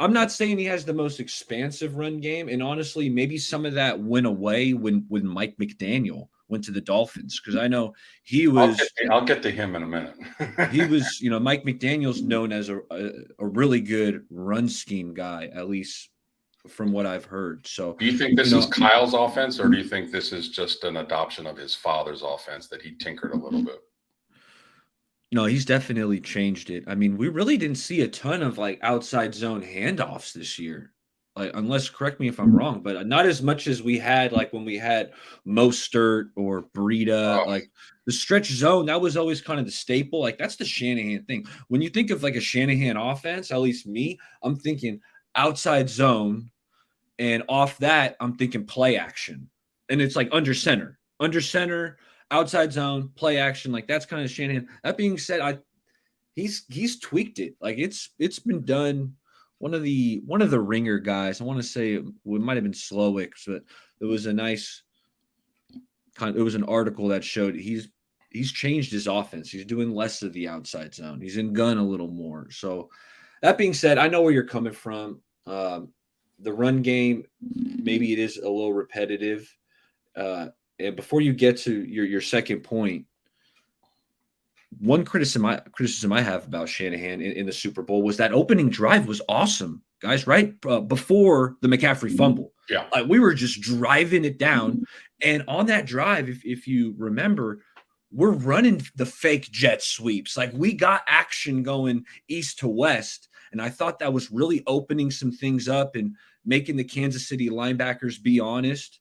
I'm not saying he has the most expansive run game, and honestly, maybe some of that went away when Mike McDaniel went to the Dolphins, because I know he was. I'll get to him in a minute. He was, Mike McDaniel's known as a really good run scheme guy, at least from what I've heard. So, do you think this is Kyle's offense, or do you think this is just an adoption of his father's offense that he tinkered a little bit? No, he's definitely changed it. We really didn't see a ton of like outside zone handoffs this year. Like, unless, correct me if I'm wrong, but not as much as we had like when we had Mostert or Breida. Like the stretch zone, that was always kind of the staple. Like that's the Shanahan thing. When you think of like a Shanahan offense, at least me, I'm thinking outside zone, and off that, I'm thinking play action. And it's like under center, outside zone, play action. Like that's kind of Shanahan. That being said, he's tweaked it. Like it's been done. One of the ringer guys, I want to say it might have been Slowick, but it was a nice it was an article that showed he's changed his offense. He's doing less of the outside zone. He's in gun a little more. So that being said, I know where you're coming from. The run game, maybe it is a little repetitive. And before you get to your second point, one criticism I have about Shanahan in the Super Bowl was that opening drive was awesome, guys, right? Before the McCaffrey fumble. Yeah. We were just driving it down. And on that drive, if you remember, we're running the fake jet sweeps. Like we got action going east to west. And I thought that was really opening some things up and making the Kansas City linebackers be honest.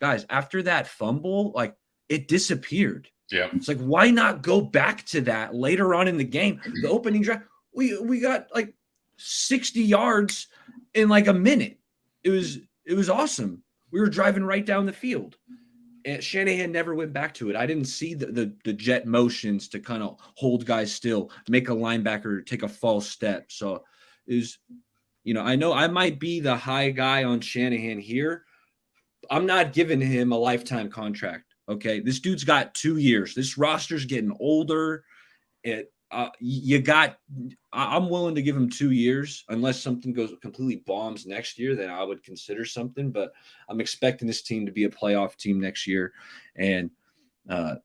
Guys, after that fumble, like it disappeared. Yeah. It's like, why not go back to that later on in the game? The opening drive, we got like 60 yards in like a minute. It was awesome. We were driving right down the field. And Shanahan never went back to it. I didn't see the jet motions to kind of hold guys still, make a linebacker take a false step. So I know I might be the high guy on Shanahan here. I'm not giving him a lifetime contract. Okay. This dude's got 2 years. This roster's getting older. I'm willing to give him 2 years unless something goes completely bombs next year. Then I would consider something. But I'm expecting this team to be a playoff team next year, and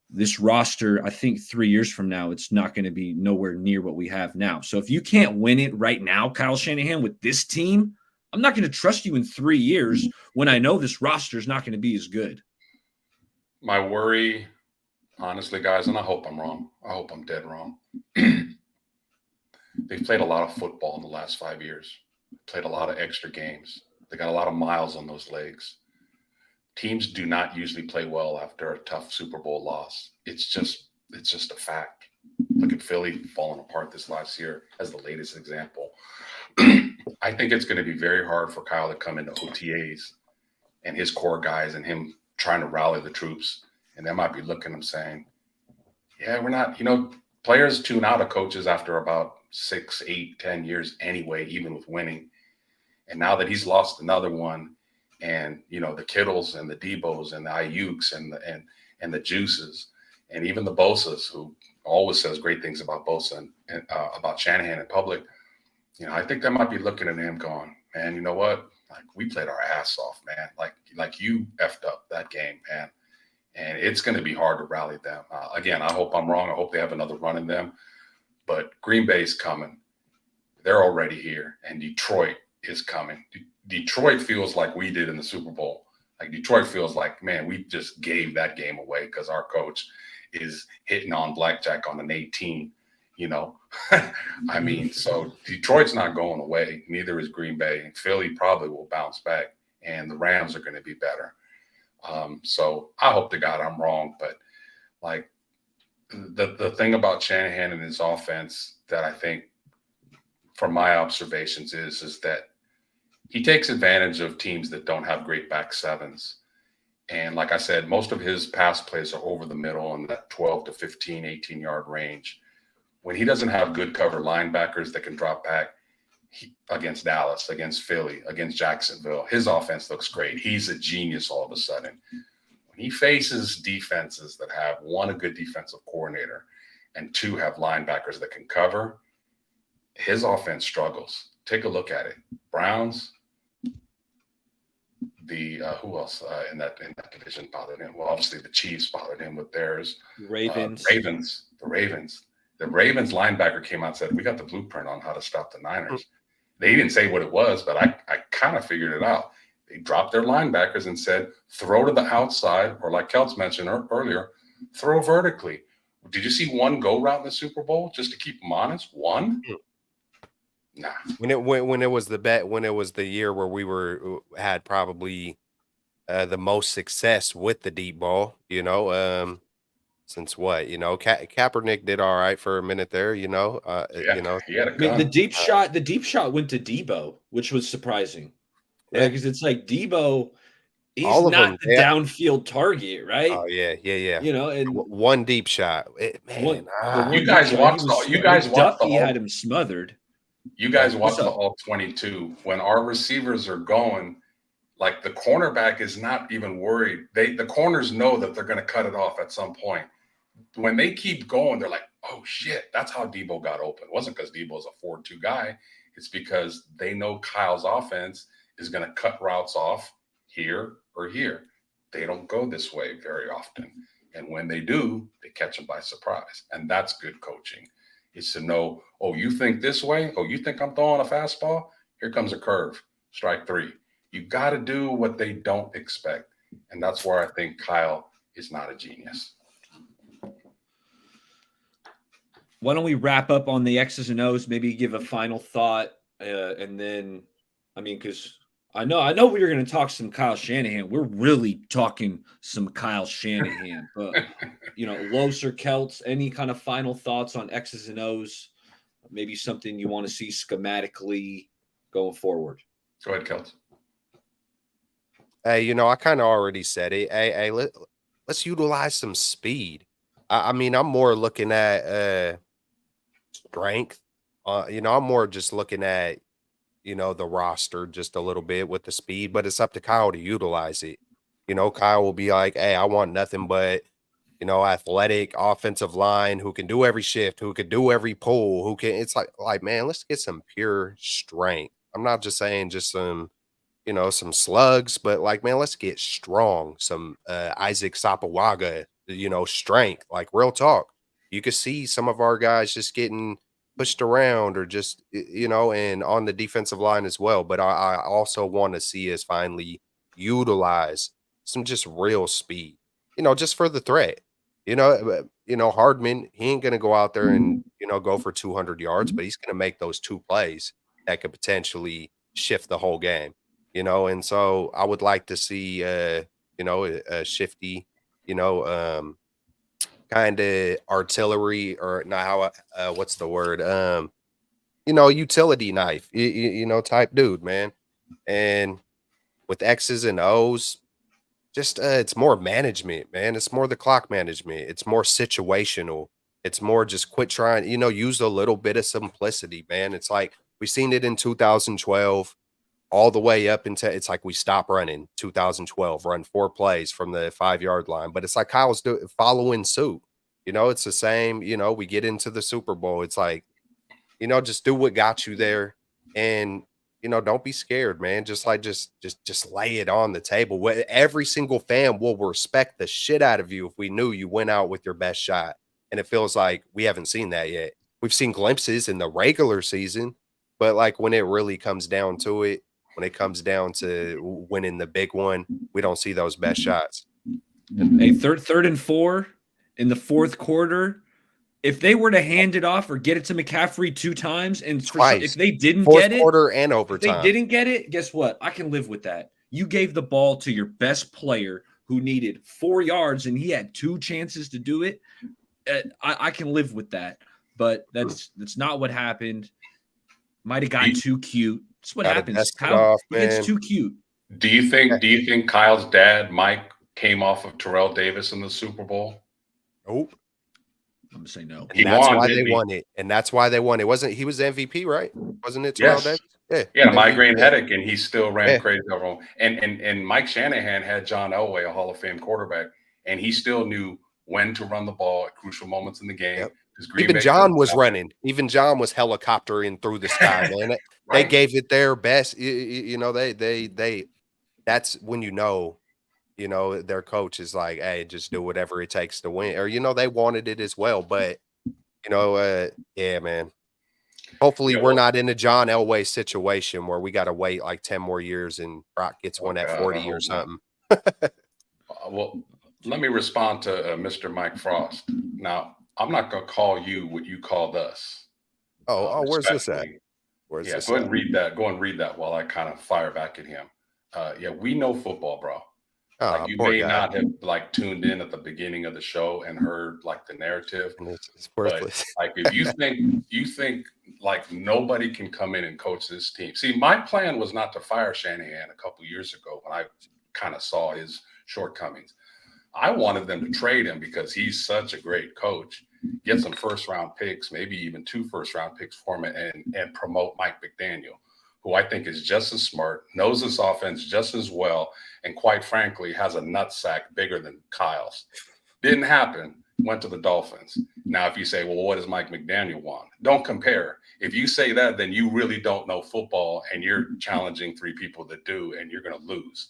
this roster, I think 3 years from now, it's not going to be nowhere near what we have now. So if you can't win it right now, Kyle Shanahan, with this team, I'm not going to trust you in 3 years when I know this roster is not going to be as good. My worry, honestly, guys, and I hope I'm wrong. I hope I'm dead wrong. They've played a lot of football in the last 5 years, played a lot of extra games. They got a lot of miles on those legs. Teams do not usually play well after a tough Super Bowl loss. It's just a fact. Look at Philly falling apart this last year as the latest example. I think it's going to be very hard for Kyle to come into OTAs and his core guys and him trying to rally the troops. And they might be looking at him saying, yeah, we're not, players tune out of coaches after about 6, 8, 10 years anyway, even with winning. And now that he's lost another one, and the Kittles and the Debos and the Ayuks and the Juices and even the Bosas, who always says great things about Bosa and about Shanahan in public, I think they might be looking at him going, man, you know what? Like, we played our ass off, man. Like you effed up that game, man. And it's going to be hard to rally them. Again, I hope I'm wrong. I hope they have another run in them. But Green Bay's coming. They're already here. And Detroit is coming. Detroit feels like we did in the Super Bowl. Like, Detroit feels like, man, we just gave that game away because our coach is hitting on blackjack on an 18, I mean, so Detroit's not going away. Neither is Green Bay. And Philly probably will bounce back, and the Rams are going to be better. So I hope to God I'm wrong, but like the thing about Shanahan and his offense that I think from my observations is that he takes advantage of teams that don't have great back sevens. And like I said, most of his pass plays are over the middle in that 12 to 15, 18-yard range. When he doesn't have good cover linebackers that can drop back against Dallas, against Philly, against Jacksonville, his offense looks great. He's a genius all of a sudden. When he faces defenses that have, one, a good defensive coordinator, and two, have linebackers that can cover, his offense struggles. Take a look at it. Browns, who else in that division bothered him? Well, obviously the Chiefs bothered him with theirs. Ravens. The Ravens. The Ravens linebacker came out and said, we got the blueprint on how to stop the Niners. They didn't say what it was, but I kind of figured it out. They dropped their linebackers and said, throw to the outside, or like Keltz mentioned earlier, throw vertically. Did you see one go route in the Super Bowl just to keep them honest? One? Nah. When it was the year where had probably the most success with the deep ball, since what, Kaepernick did all right for a minute there, He had a gun. The deep shot went to Debo, which was surprising. Yeah, because it's like Debo, he's all of not them, the downfield target, right? Oh yeah. And One deep shot, man. You guys watched Duffy had him smothered. You guys watch the all 22. When our receivers are going, like, the cornerback is not even worried. The corners know that they're going to cut it off at some point. When they keep going, they're like, oh shit, that's how Debo got open. It wasn't because Debo's a 4-2 guy. It's because they know Kyle's offense is going to cut routes off here or here. They don't go this way very often. And when they do, they catch them by surprise. And that's good coaching. Is to know, oh, you think this way? Oh, you think I'm throwing a fastball? Here comes a curve. Strike 3. You got to do what they don't expect. And that's where I think Kyle is not a genius. Why don't we wrap up on the X's and O's, maybe give a final thought, and then, because I know we were going to talk some Kyle Shanahan. We're really talking some Kyle Shanahan. But, Los or Keltz, any kind of final thoughts on X's and O's? Maybe something you want to see schematically going forward. Go ahead, Keltz. Hey, I kind of already said it. Hey, let's utilize some speed. I'm more looking at strength. I'm more just looking at, the roster just a little bit with the speed, but it's up to Kyle to utilize it. Kyle will be like, hey, I want nothing but, athletic offensive line who can do every shift, who can do every pull, who can. It's like man, let's get some pure strength. I'm not just saying just some slugs, but like, man, let's get strong. Some Isaac Sapawaga, strength, like real talk. You could see some of our guys just getting pushed around or just, and on the defensive line as well. But I also want to see us finally utilize some just real speed, just for the threat. Hardman, he ain't going to go out there and, go for 200 yards, but he's going to make those 2 plays that could potentially shift the whole game. And so I would like to see, a shifty, kind of artillery or not how, what's the word? Utility knife, type dude, man. And with X's and O's, just, it's more management, man. It's more the clock management. It's more situational. It's more just quit trying, use a little bit of simplicity, man. It's like we've seen it in 2012 all the way up into it's like we stop running 2012, run 4 plays from the 5-yard line. But it's like Kyle's following suit. It's the same, we get into the Super Bowl. It's like, just do what got you there. And, don't be scared, man. Just lay it on the table. Every single fan will respect the shit out of you if we knew you went out with your best shot. And it feels like we haven't seen that yet. We've seen glimpses in the regular season, but like when it really comes down to it, when it comes down to winning the big one, we don't see those best shots. A third and 4 in the fourth quarter. If they were to hand it off or get it to McCaffrey 2 times, and if they didn't get it, fourth quarter and overtime, if they didn't get it, guess what? I can live with that. You gave the ball to your best player who needed 4 yards, and he had 2 chances to do it. I can live with that, but that's not what happened. Might have gotten too cute. That's what happens. Kyle gets too cute. Do you think Kyle's dad, Mike, came off of Terrell Davis in the Super Bowl? Nope. I'm gonna say no. And that's why they won it. And that's why they won it. He was MVP, right? Wasn't it Terrell Davis? Yeah, migraine headache, and he still ran crazy over him. And Mike Shanahan had John Elway, a Hall of Fame quarterback, and he still knew when to run the ball at crucial moments in the game. Yep. Even John was running. Even John was helicoptering through the sky, man. Right. They gave it their best. They that's when their coach is like, hey, just do whatever it takes to win. Or, they wanted it as well. But, yeah, man. Hopefully we're not in a John Elway situation where we got to wait like 10 more years and Brock gets one at 40 or something. Well, let me respond to Mr. Mike Frost. Now, I'm not going to call you what you called us. Where's this at? Go ahead and read that. Go and read that while I kind of fire back at him. We know football, bro. Like you may not have like tuned in at the beginning of the show and heard like the narrative. It's worthless. But, like if you think like nobody can come in and coach this team. See, my plan was not to fire Shanahan a couple years ago when I kind of saw his shortcomings. I wanted them to trade him because he's such a great coach. Get some first-round picks, maybe even 2 first-round picks for him, and promote Mike McDaniel, who I think is just as smart, knows this offense just as well, and quite frankly, has a nutsack bigger than Kyle's. Didn't happen. Went to the Dolphins. Now, if you say, well, what does Mike McDaniel want? Don't compare. If you say that, then you really don't know football, and you're challenging 3 people that do, and you're going to lose.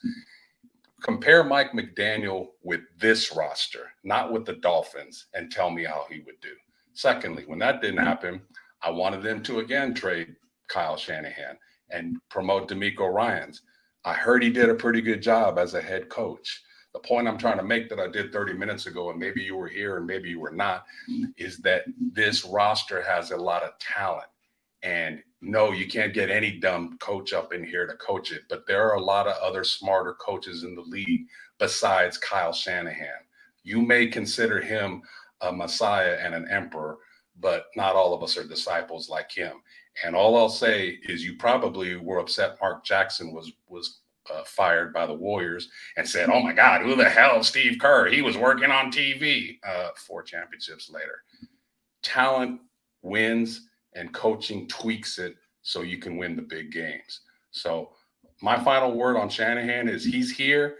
Compare Mike McDaniel with this roster, not with the Dolphins, and tell me how he would do. Secondly, when that didn't happen, I wanted them to again trade Kyle Shanahan and promote DeMeco Ryans. I heard he did a pretty good job as a head coach. The point I'm trying to make that I did 30 minutes ago, and maybe you were here and maybe you were not, is that this roster has a lot of talent. And no, you can't get any dumb coach up in here to coach it. But there are a lot of other smarter coaches in the league besides Kyle Shanahan. You may consider him a messiah and an emperor, but not all of us are disciples like him. And all I'll say is you probably were upset Mark Jackson was fired by the Warriors and said, oh, my God, who the hell is Steve Kerr? He was working on TV 4 championships later. Talent wins and coaching tweaks it so you can win the big games. So my final word on Shanahan is he's here.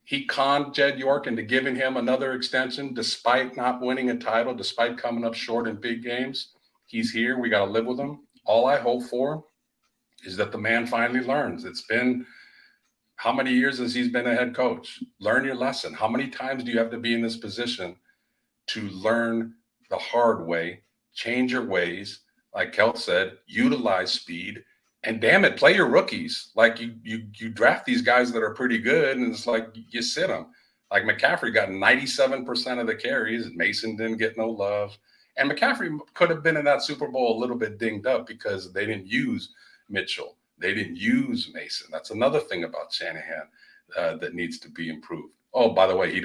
He conned Jed York into giving him another extension despite not winning a title, despite coming up short in big games. He's here. We got to live with him. All I hope for is that the man finally learns. It's been how many years has he been a head coach? Learn your lesson. How many times do you have to be in this position to learn the hard way, change your ways? Like Keltz said, utilize speed, and damn it, play your rookies. Like you draft these guys that are pretty good, and it's like you sit them. Like McCaffrey got 97% of the carries. Mason didn't get no love. And McCaffrey could have been in that Super Bowl a little bit dinged up because they didn't use Mitchell. They didn't use Mason. That's another thing about Shanahan that needs to be improved. Oh, by the way, he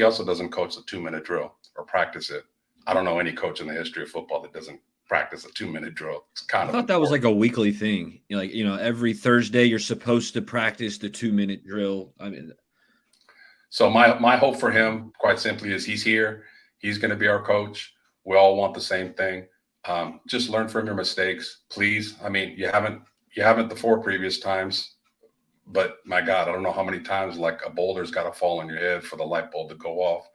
also doesn't coach the 2-minute drill or practice it. I don't know any coach in the history of football that doesn't practice a 2-minute drill. It's kind I of thought that was like a weekly thing. Every Thursday you're supposed to practice the 2-minute drill. I mean, so my hope for him, quite simply, is he's here. He's going to be our coach. We all want the same thing. Just learn from your mistakes, please. I mean, you haven't the 4 previous times, but my God, I don't know how many times like a boulder's got to fall on your head for the light bulb to go off,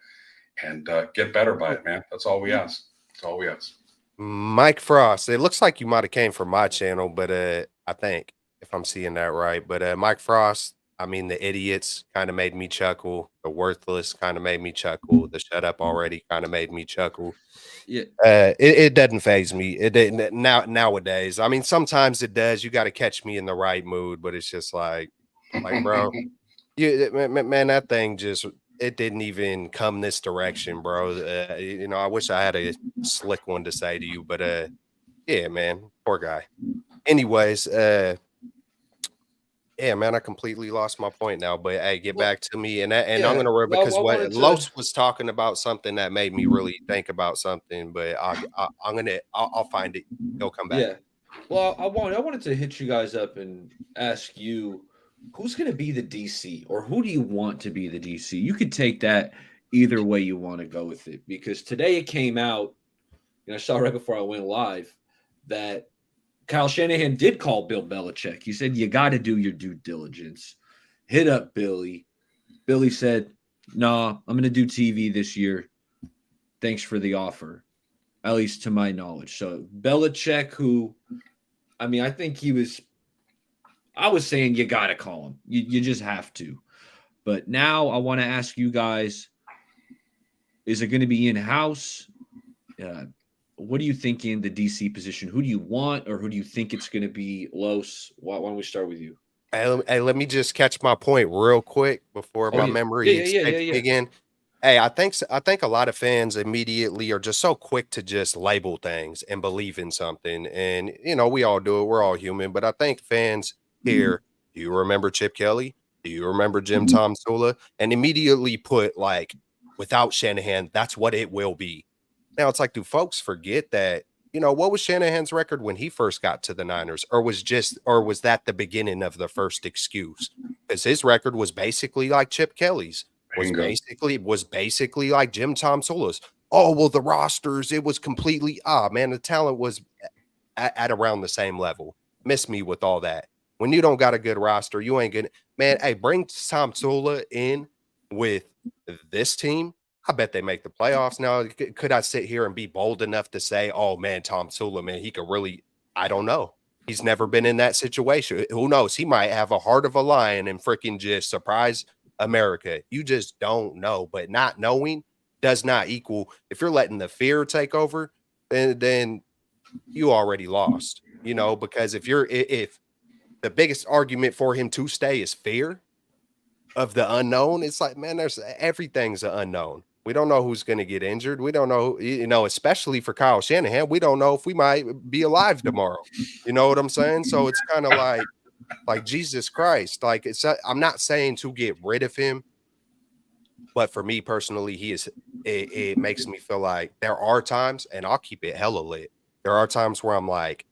and get better by it, man. That's all we ask. That's all we ask. Mike Frost, it looks like you might have came from my channel, but I think if I'm seeing that right, but Mike Frost, I mean, the idiots kind of made me chuckle. The worthless kind of made me chuckle. The shut up already kind of made me chuckle. yeah. It doesn't faze me. It didn't nowadays. I mean, sometimes it does. You got to catch me in the right mood, but it's just like bro, man, that thing just, it didn't even come this direction, bro. I wish I had a slick one to say to you, but yeah, man, poor guy. Anyways, yeah, man, I completely lost my point now. But hey, get back to me, and I'm gonna worry because what Los was talking about something that made me really think about something. But I'll find it. He'll come back. Yeah. Well, I wanted to hit you guys up and ask you, who's going to be the DC, or who do you want to be the DC? You could take that either way you want to go with it, because today it came out, and I saw right before I went live that Kyle Shanahan did call Bill Belichick. He said, you got to do your due diligence. Hit up Billy. Billy said, nah, I'm going to do TV this year. Thanks for the offer, at least to my knowledge. So Belichick, who, I mean, I think I was saying you got to call him. You just have to. But now I want to ask you guys, is it going to be in-house? What do you think in the DC position? Who do you want, or who do you think it's going to be? Los, why don't we start with you? Hey, let me just catch my point real quick before my memory again. Hey, I think a lot of fans immediately are just so quick to just label things and believe in something. And, we all do it. We're all human. But I think fans here, do you remember Chip Kelly? Do you remember Jim Tom Sula? And immediately put like, without Shanahan, that's what it will be. Now it's like, do folks forget that, what was Shanahan's record when he first got to the Niners? Or was that the beginning of the first excuse? Because his record was basically like Chip Kelly's. Was basically like Jim Tom Sula's. Oh, well, the rosters, it was completely, man, the talent was at around the same level. Miss me with all that. When you don't got a good roster, you ain't gonna, man, hey, bring Tom Sula in with this team. I bet they make the playoffs. Now, could I sit here and be bold enough to say, oh, man, Tom Sula, man, he could really, I don't know. He's never been in that situation. Who knows? He might have a heart of a lion and freaking just surprise America. You just don't know. But not knowing does not equal, if you're letting the fear take over, then you already lost, because if the biggest argument for him to stay is fear of the unknown, it's like, man, everything's an unknown. We don't know who's going to get injured. We don't know, especially for Kyle Shanahan, we don't know if we might be alive tomorrow. You know what I'm saying? So it's kind of like Jesus Christ. Like, I'm not saying to get rid of him, but for me personally, it makes me feel like there are times, and I'll keep it hella lit. There are times where I'm like,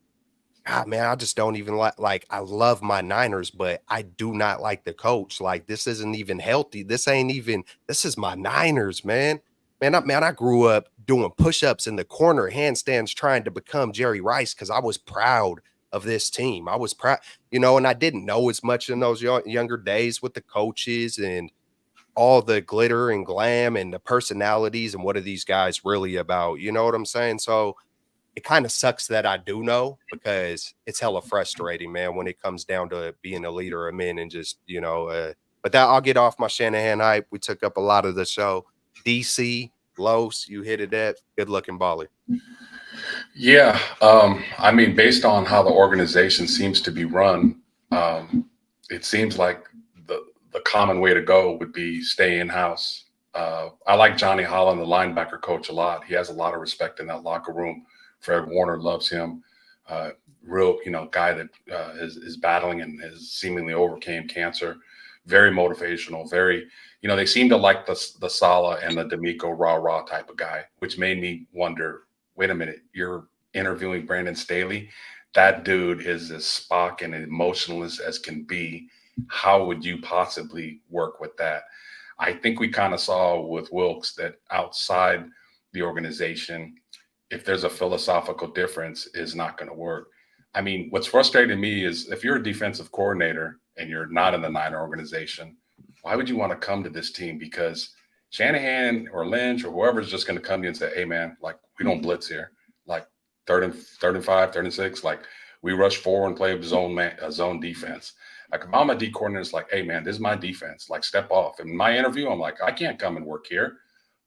God, man, I just don't even like, I love my Niners, but I do not like the coach. Like, this isn't even healthy. This is my Niners, man. I grew up doing push-ups in the corner, handstands, trying to become Jerry Rice because I was proud of this team. I was proud, and I didn't know as much in those younger days with the coaches. And all the glitter and glam and the personalities and what are these guys really about? You know what I'm saying? So it kind of sucks that I do know because it's hella frustrating, man, when it comes down to being a leader of men and just, but that I'll get off my Shanahan hype. We took up a lot of the show. DC, Los, you hit it at good looking baller. Yeah. I mean, based on how the organization seems to be run, it seems like the common way to go would be stay in house. I like Johnny Holland, the linebacker coach, a lot. He has a lot of respect in that locker room. Fred Warner loves him. Real, guy that is battling and has seemingly overcame cancer. Very motivational. Very, they seem to like the Sala and the D'Amico rah type of guy, which made me wonder. Wait a minute, you're interviewing Brandon Staley. That dude is as Spock and emotionless as can be. How would you possibly work with that? I think we kind of saw with Wilkes that outside the organization, if there's a philosophical difference, is not going to work. I mean, what's frustrating me is if you're a defensive coordinator and you're not in the Niner organization, why would you want to come to this team? Because Shanahan or Lynch or whoever's just going to come to you and say, hey, man, like, we don't blitz here. Like, third and 5, 3rd and 6, like, we rush 4 and play a zone defense. Like, if I'm a D coordinator, it's like, hey, man, this is my defense. Like, step off. In my interview, I'm like, I can't come and work here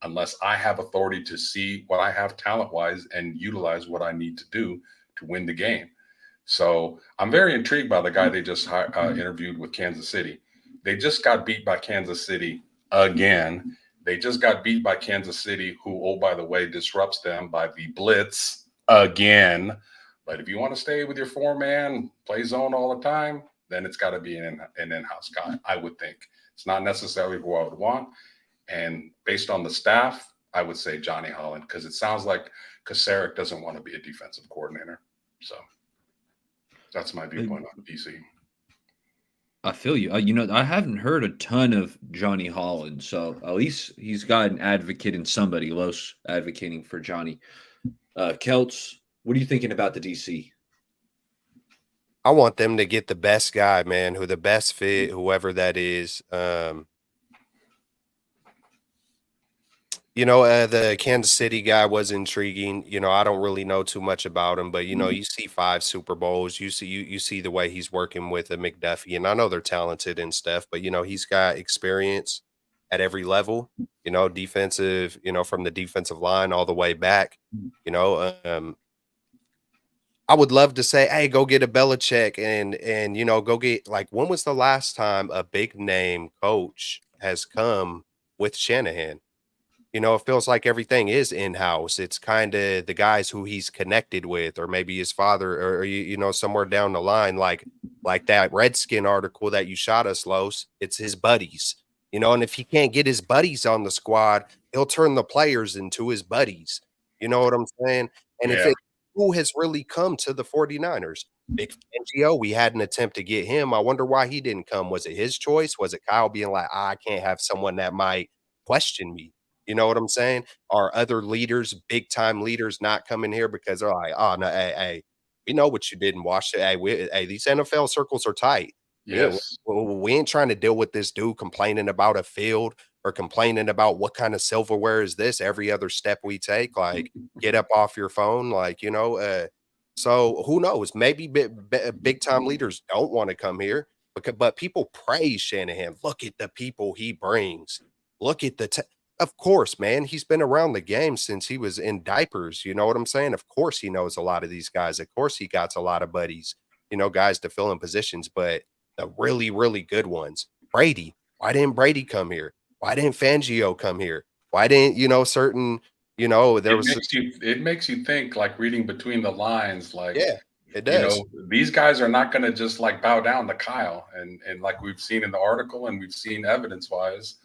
unless I have authority to see what I have talent-wise and utilize what I need to do to win the game. So I'm very intrigued by the guy they just interviewed with Kansas City. They just got beat by Kansas City again. They just got beat by Kansas City, who, oh, by the way, disrupts them by the blitz again. But if you want to stay with your 4-man, play zone all the time, then it's got to be an in-house guy, I would think. It's not necessarily who I would want. And based on the staff, I would say Johnny Holland, because it sounds like Kasarik doesn't want to be a defensive coordinator. So that's my viewpoint on DC. I feel you. I haven't heard a ton of Johnny Holland, so at least he's got an advocate in somebody. Los advocating for Johnny. Keltz, what are you thinking about the DC? I want them to get the best guy, man, who the best fit, whoever that is. The Kansas City guy was intriguing. I don't really know too much about him, but you see 5 Super Bowls. You see the way he's working with a McDuffie, and I know they're talented and stuff, but he's got experience at every level. Defensive. From the defensive line all the way back. I would love to say, hey, go get a Belichick and go get, like, when was the last time a big name coach has come with Shanahan? It feels like everything is in-house. It's kind of the guys who he's connected with, or maybe his father, or somewhere down the line, like that Redskin article that you shot us, Los. It's his buddies, and if he can't get his buddies on the squad, he'll turn the players into his buddies. You know what I'm saying? And Yeah. who has really come to the 49ers? Big Fangio, we had an attempt to get him. I wonder why he didn't come. Was it his choice? Was it Kyle being like, I can't have someone that might question me? You know what I'm saying? Are other leaders, big time leaders, not coming here because they're like, oh no, hey, we know what you did in Washington. Hey, these NFL circles are tight. Yes. We ain't trying to deal with this dude complaining about a field or complaining about what kind of silverware is this every other step we take. Like, get up off your phone, so who knows? Maybe big time leaders don't want to come here, but people praise Shanahan. Look at the people he brings. Look at of course, man, he's been around the game since he was in diapers. You know what I'm saying? Of course, he knows a lot of these guys. Of course, he got a lot of buddies, guys to fill in positions, but the really, really good ones. Brady. Why didn't Brady come here? Why didn't Fangio come here? Why didn't, certain, it makes you think, like, reading between the lines, like, yeah, it does. These guys are not going to just like bow down to Kyle. And like we've seen in the article and we've seen evidence wise,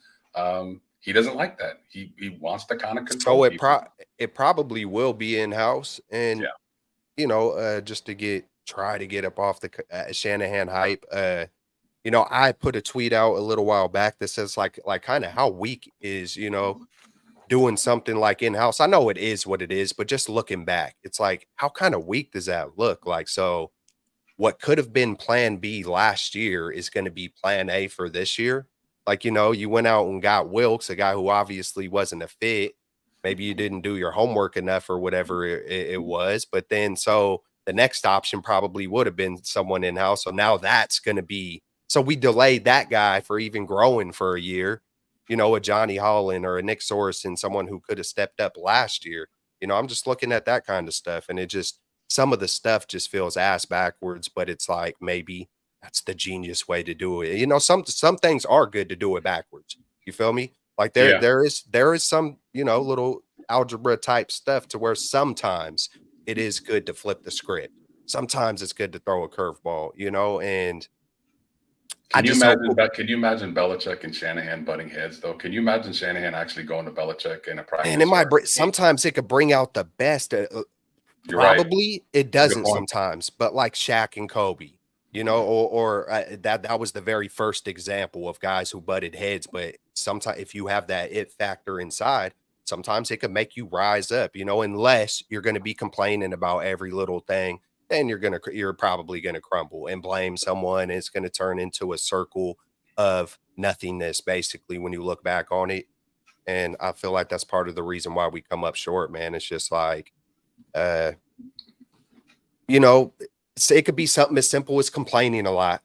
he doesn't like that. He wants to kind of control. So it probably will be in-house. And, just to try to get up off the Shanahan hype, I put a tweet out a little while back that says like kind of how weak is, doing something like in-house. I know it is what it is, but just looking back, it's like, how kind of weak does that look like? So what could have been plan B last year is going to be plan A for this year. Like, you went out and got Wilkes, a guy who obviously wasn't a fit. Maybe you didn't do your homework enough or whatever it was. But then so the next option probably would have been someone in-house. So now that's going to be – so we delayed that guy for even growing for a year, a Johnny Holland or a Nick Sorensen, someone who could have stepped up last year. I'm just looking at that kind of stuff, and it just – some of the stuff just feels ass backwards, but it's like maybe that's the genius way to do it. Some things are good to do it backwards. You feel me? Like there is some, little algebra type stuff to where sometimes it is good to flip the script. Sometimes it's good to throw a curveball, and can you imagine Belichick and Shanahan butting heads though? Can you imagine Shanahan actually going to Belichick in a practice? And sometimes it could bring out the best. Probably right. It doesn't sometimes, but like Shaq and Kobe, or that was the very first example of guys who butted heads. But sometimes if you have that it factor inside, sometimes it can make you rise up, unless you're going to be complaining about every little thing, then you're probably going to crumble and blame someone. It's going to turn into a circle of nothingness, basically, when you look back on it. And I feel like that's part of the reason why we come up short, man. It's just like, it could be something as simple as complaining a lot,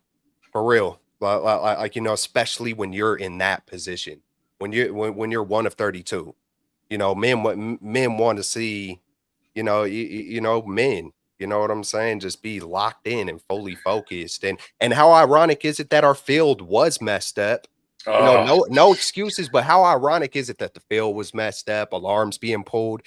for real. Like especially when you're in that position, when you're one of 32, men want to see, men, you know what I'm saying? Just be locked in and fully focused. And how ironic is it that our field was messed up? No excuses, but how ironic is it that the field was messed up, alarms being pulled?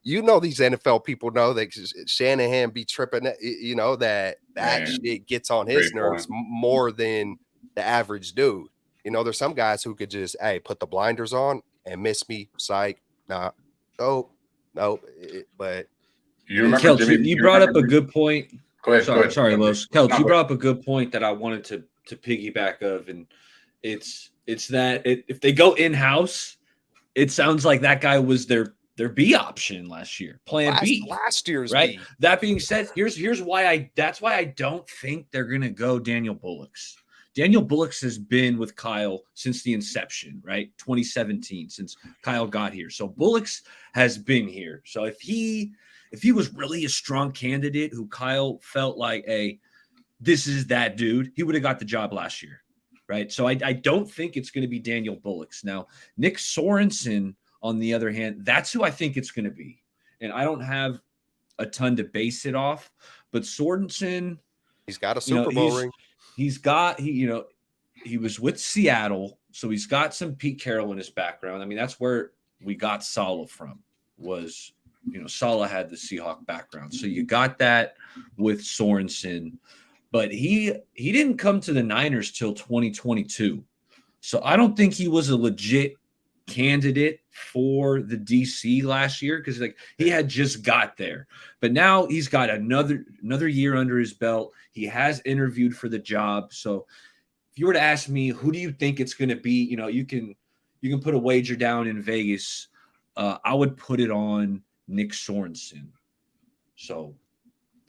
These NFL people know that Shanahan be tripping, that shit gets on his nerves more than the average dude. There's some guys who could just, put the blinders on and miss me, psych. Nah, no. But you remember Keltz, you brought up a good point. Go ahead. Sorry, Los. Keltz, you brought up a good point that I wanted to piggyback of, and it's that if they go in-house, it sounds like that guy was their B option last year, plan B. Last year's right. B. That being said, here's why I don't think they're gonna go Daniel Bullocks. Daniel Bullocks has been with Kyle since the inception, right? 2017, since Kyle got here. So Bullocks has been here. So if he was really a strong candidate who Kyle felt like, hey, this is that dude, he would have got the job last year, right? So I don't think it's going to be Daniel Bullocks. Now, Nick Sorensen, on the other hand, that's who I think it's going to be. And I don't have a ton to base it off, but Sorensen, he's got a Super Bowl ring. He was with Seattle, so he's got some Pete Carroll in his background. I mean, that's where we got Saleh from, was, Saleh had the Seahawk background. So you got that with Sorensen, but he didn't come to the Niners till 2022. So I don't think he was a legit candidate for the DC last year, because he had just got there. But now he's got another year under his belt. He has interviewed for the job. So if you were to ask me, who do you think it's going to be, you can put a wager down in Vegas. I would put it on Nick Sorensen. So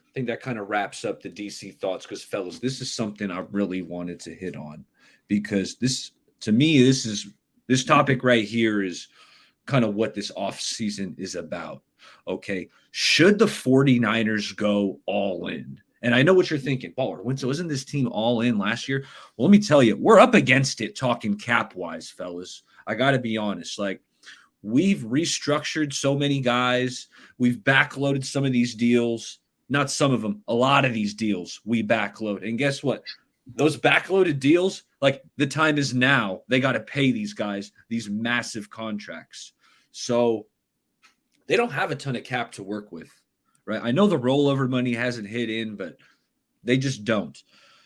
I think that kind of wraps up the DC thoughts, because, fellas, this is something I really wanted to hit on, because this topic right here is kind of what this offseason is about. Okay. Should the 49ers go all in? And I know what you're thinking, Baller, wasn't this team all in last year? Well, let me tell you, we're up against it talking cap-wise, fellas. I got to be honest. We've restructured so many guys. We've backloaded some of these deals. Not some of them. A lot of these deals we backload. And guess what? Those backloaded deals, the time is now. They got to pay these guys these massive contracts. So they don't have a ton of cap to work with, right? I know the rollover money hasn't hit in, but they just don't.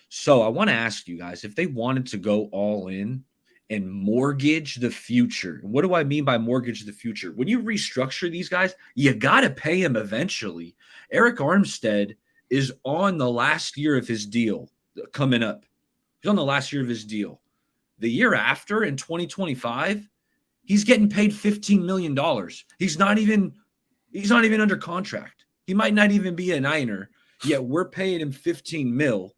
So I want to ask you guys, if they wanted to go all in and mortgage the future. And what do I mean by mortgage the future? When you restructure these guys, you got to pay them eventually. Eric Armstead is on the last year of his deal coming up. He's on the last year of his deal. The year after, in 2025, he's getting paid $15 million. He's not even under contract. He might not even be a Niner, yet we're paying him $15 million.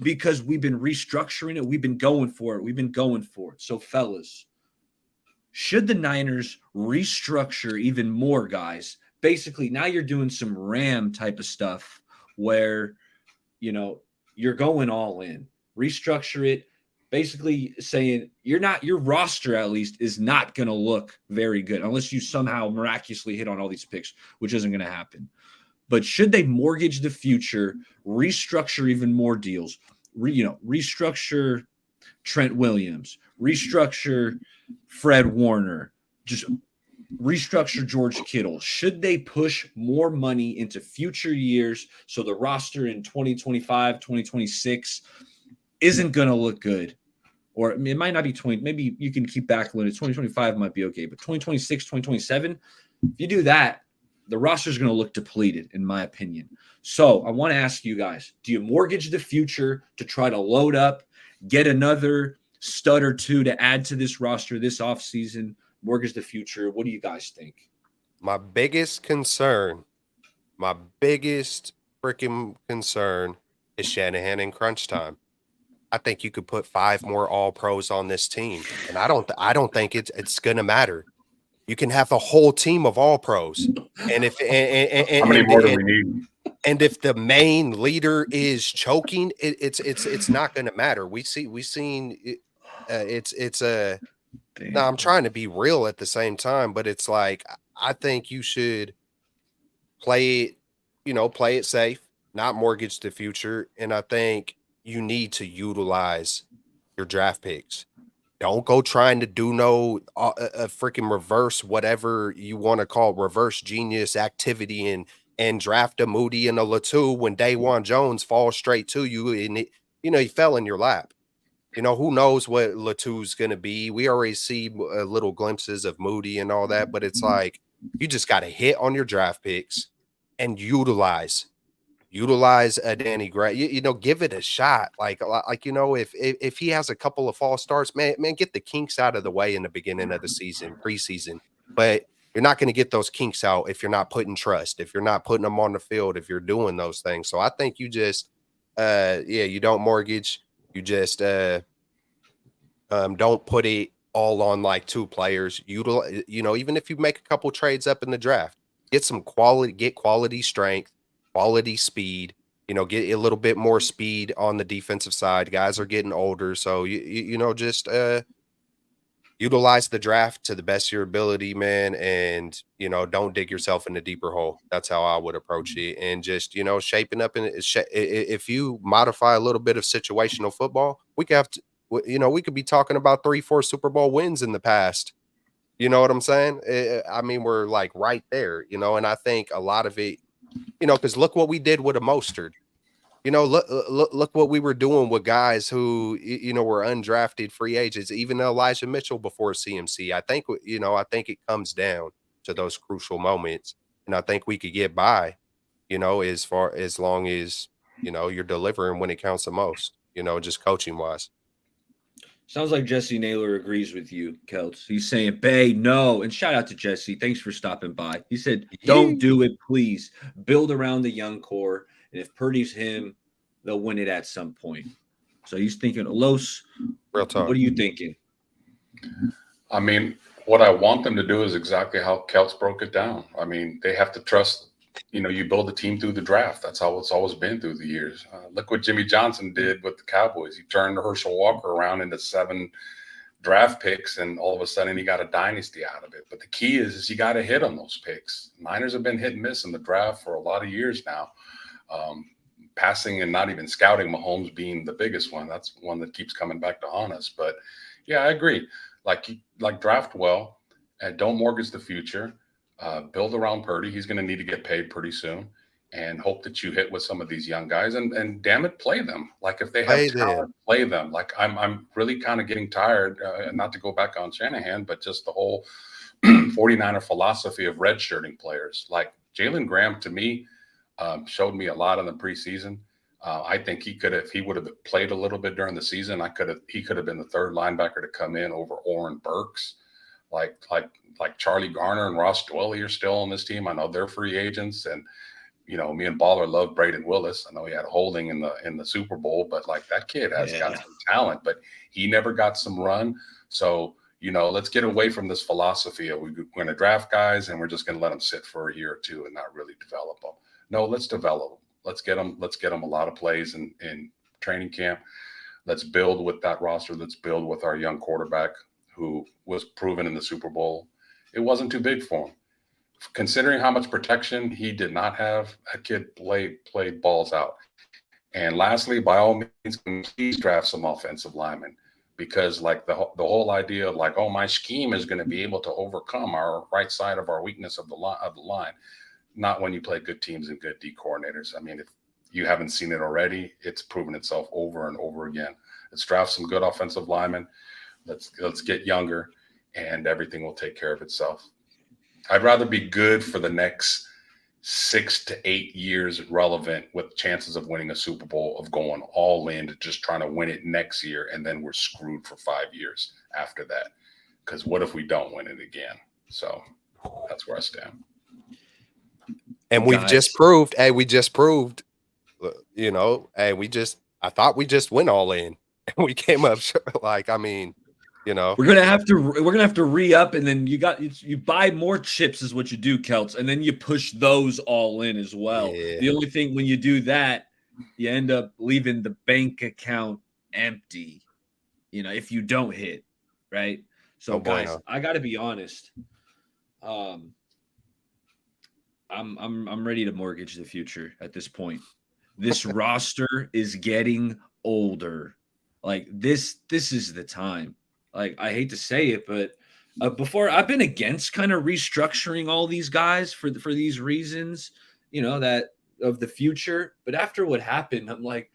because we've been restructuring it. We've been going for it. So, fellas, should the Niners restructure even more, guys? Basically, now you're doing some Ram type of stuff where, you're going all in. Restructure it. Basically saying your roster at least is not going to look very good unless you somehow miraculously hit on all these picks, which isn't going to happen. But should they mortgage the future, restructure even more deals, restructure Trent Williams, restructure Fred Warner, just restructure George Kittle? Should they push more money into future years so the roster in 2025, 2026 isn't going to look good? Or it might not be 20. Maybe you can keep back a little. 2025 might be okay, but 2026, 2027, if you do that, the roster is going to look depleted, in my opinion. So I want to ask you guys, do you mortgage the future to try to load up, get another stud or two to add to this roster this offseason, mortgage the future? What do you guys think? My biggest concern, my biggest freaking concern is Shanahan in crunch time. I think you could put 5 more all pros on this team. And I don't think it's going to matter. You can have a whole team of all pros. And if how many more do we need? And if the main leader is choking, it's not going to matter. I'm trying to be real at the same time, but it's like, I think you should play it safe, not mortgage the future. And I think you need to utilize your draft picks. Don't go trying to do a freaking reverse, whatever you want to call reverse genius activity and draft a Moody and a Latu when Dawan Jones falls straight to you and he fell in your lap. Who knows what Latu's going to be? We already see little glimpses of Moody and all that, but it's like you just got to hit on your draft picks and utilize Danny Gray. Give it a shot. If he has a couple of false starts, man, get the kinks out of the way in the beginning of the season, preseason. But you're not going to get those kinks out if you're not putting trust, if you're not putting them on the field, if you're doing those things. So I think you just, you don't mortgage. You just don't put it all on like 2 players. Even if you make a couple trades up in the draft, get quality strength, quality speed, get a little bit more speed on the defensive side. Guys are getting older. So, just utilize the draft to the best of your ability, man. And, don't dig yourself in a deeper hole. That's how I would approach it. And just, shaping up. If you modify a little bit of situational football, we could be talking about 3-4 Super Bowl wins in the past. You know what I'm saying? We're like right there, and I think a lot of it, because look what we did with a Mostert. Look what we were doing with guys who, were undrafted free agents, even Elijah Mitchell before CMC. I think it comes down to those crucial moments. And I think we could get by, as long as, you're delivering when it counts the most, just coaching wise. Sounds like Jesse Naylor agrees with you, Keltz. He's saying, Bay, no. And shout out to Jesse. Thanks for stopping by. He said, don't do it, please. Build around the young core. And if Purdy's him, they'll win it at some point. So he's thinking, Los, real talk. What are you thinking? What I want them to do is exactly how Keltz broke it down. They have to trust, you build a team through the draft. That's how it's always been through the years. Look what Jimmy Johnson did with the Cowboys. He turned Herschel Walker around into 7 draft picks, and all of a sudden he got a dynasty out of it. But the key is you got to hit on those picks. Niners have been hit and miss in the draft for a lot of years now. Passing and not even scouting, Mahomes being the biggest one. That's one that keeps coming back to haunt us. But yeah, I agree. Like draft well and don't mortgage the future. Build around Purdy. He's going to need to get paid pretty soon, and hope that you hit with some of these young guys and damn it, play them. Like if they have talent, play them. Like I'm really kind of getting tired, not to go back on Shanahan, but just the whole 49er philosophy of redshirting players. Like Jalen Graham, to me, showed me a lot in the preseason. I think he would have played a little bit during the season. He could have been the 3rd linebacker to come in over Oren Burks. Like Charlie Garner and Ross Dwelley are still on this team. I know they're free agents, and me and Baller love Braden Willis. I know he had a holding in the Super Bowl, but like that kid has got some talent, but he never got some run. So, let's get away from this philosophy of we're going to draft guys and we're just going to let them sit for a year or two and not really develop them. No, let's develop them. Let's get them a lot of plays in training camp. Let's build with that roster. Let's build with our young quarterback who was proven in the Super Bowl. It wasn't too big for him. Considering how much protection he did not have, that kid played balls out. And lastly, by all means, please draft some offensive linemen, because like the whole idea of like, oh, my scheme is going to be able to overcome our right side of our weakness of the line. Not when you play good teams and good D coordinators. I mean, if you haven't seen it already, it's proven itself over and over again. Let's draft some good offensive linemen. Let's get younger, and everything will take care of itself. I'd rather be good for the next 6 to 8 years relevant with chances of winning a Super Bowl, of going all in to just trying to win it next year, and then we're screwed for 5 years after that. Because what if we don't win it again? So that's where I stand. And I thought we just went all in, and we came up like, I mean, we're gonna have to re-up, and then you buy more chips is what you do, Keltz, and then you push those all in as well. Yeah. The only thing when you do that, you end up leaving the bank account empty, if you don't hit, right? So guys, I gotta be honest. I'm ready to mortgage the future at this point. This roster is getting older. Like this is the time. Like, I hate to say it, but before, I've been against kind of restructuring all these guys for these reasons, that of the future. But after what happened, I'm like,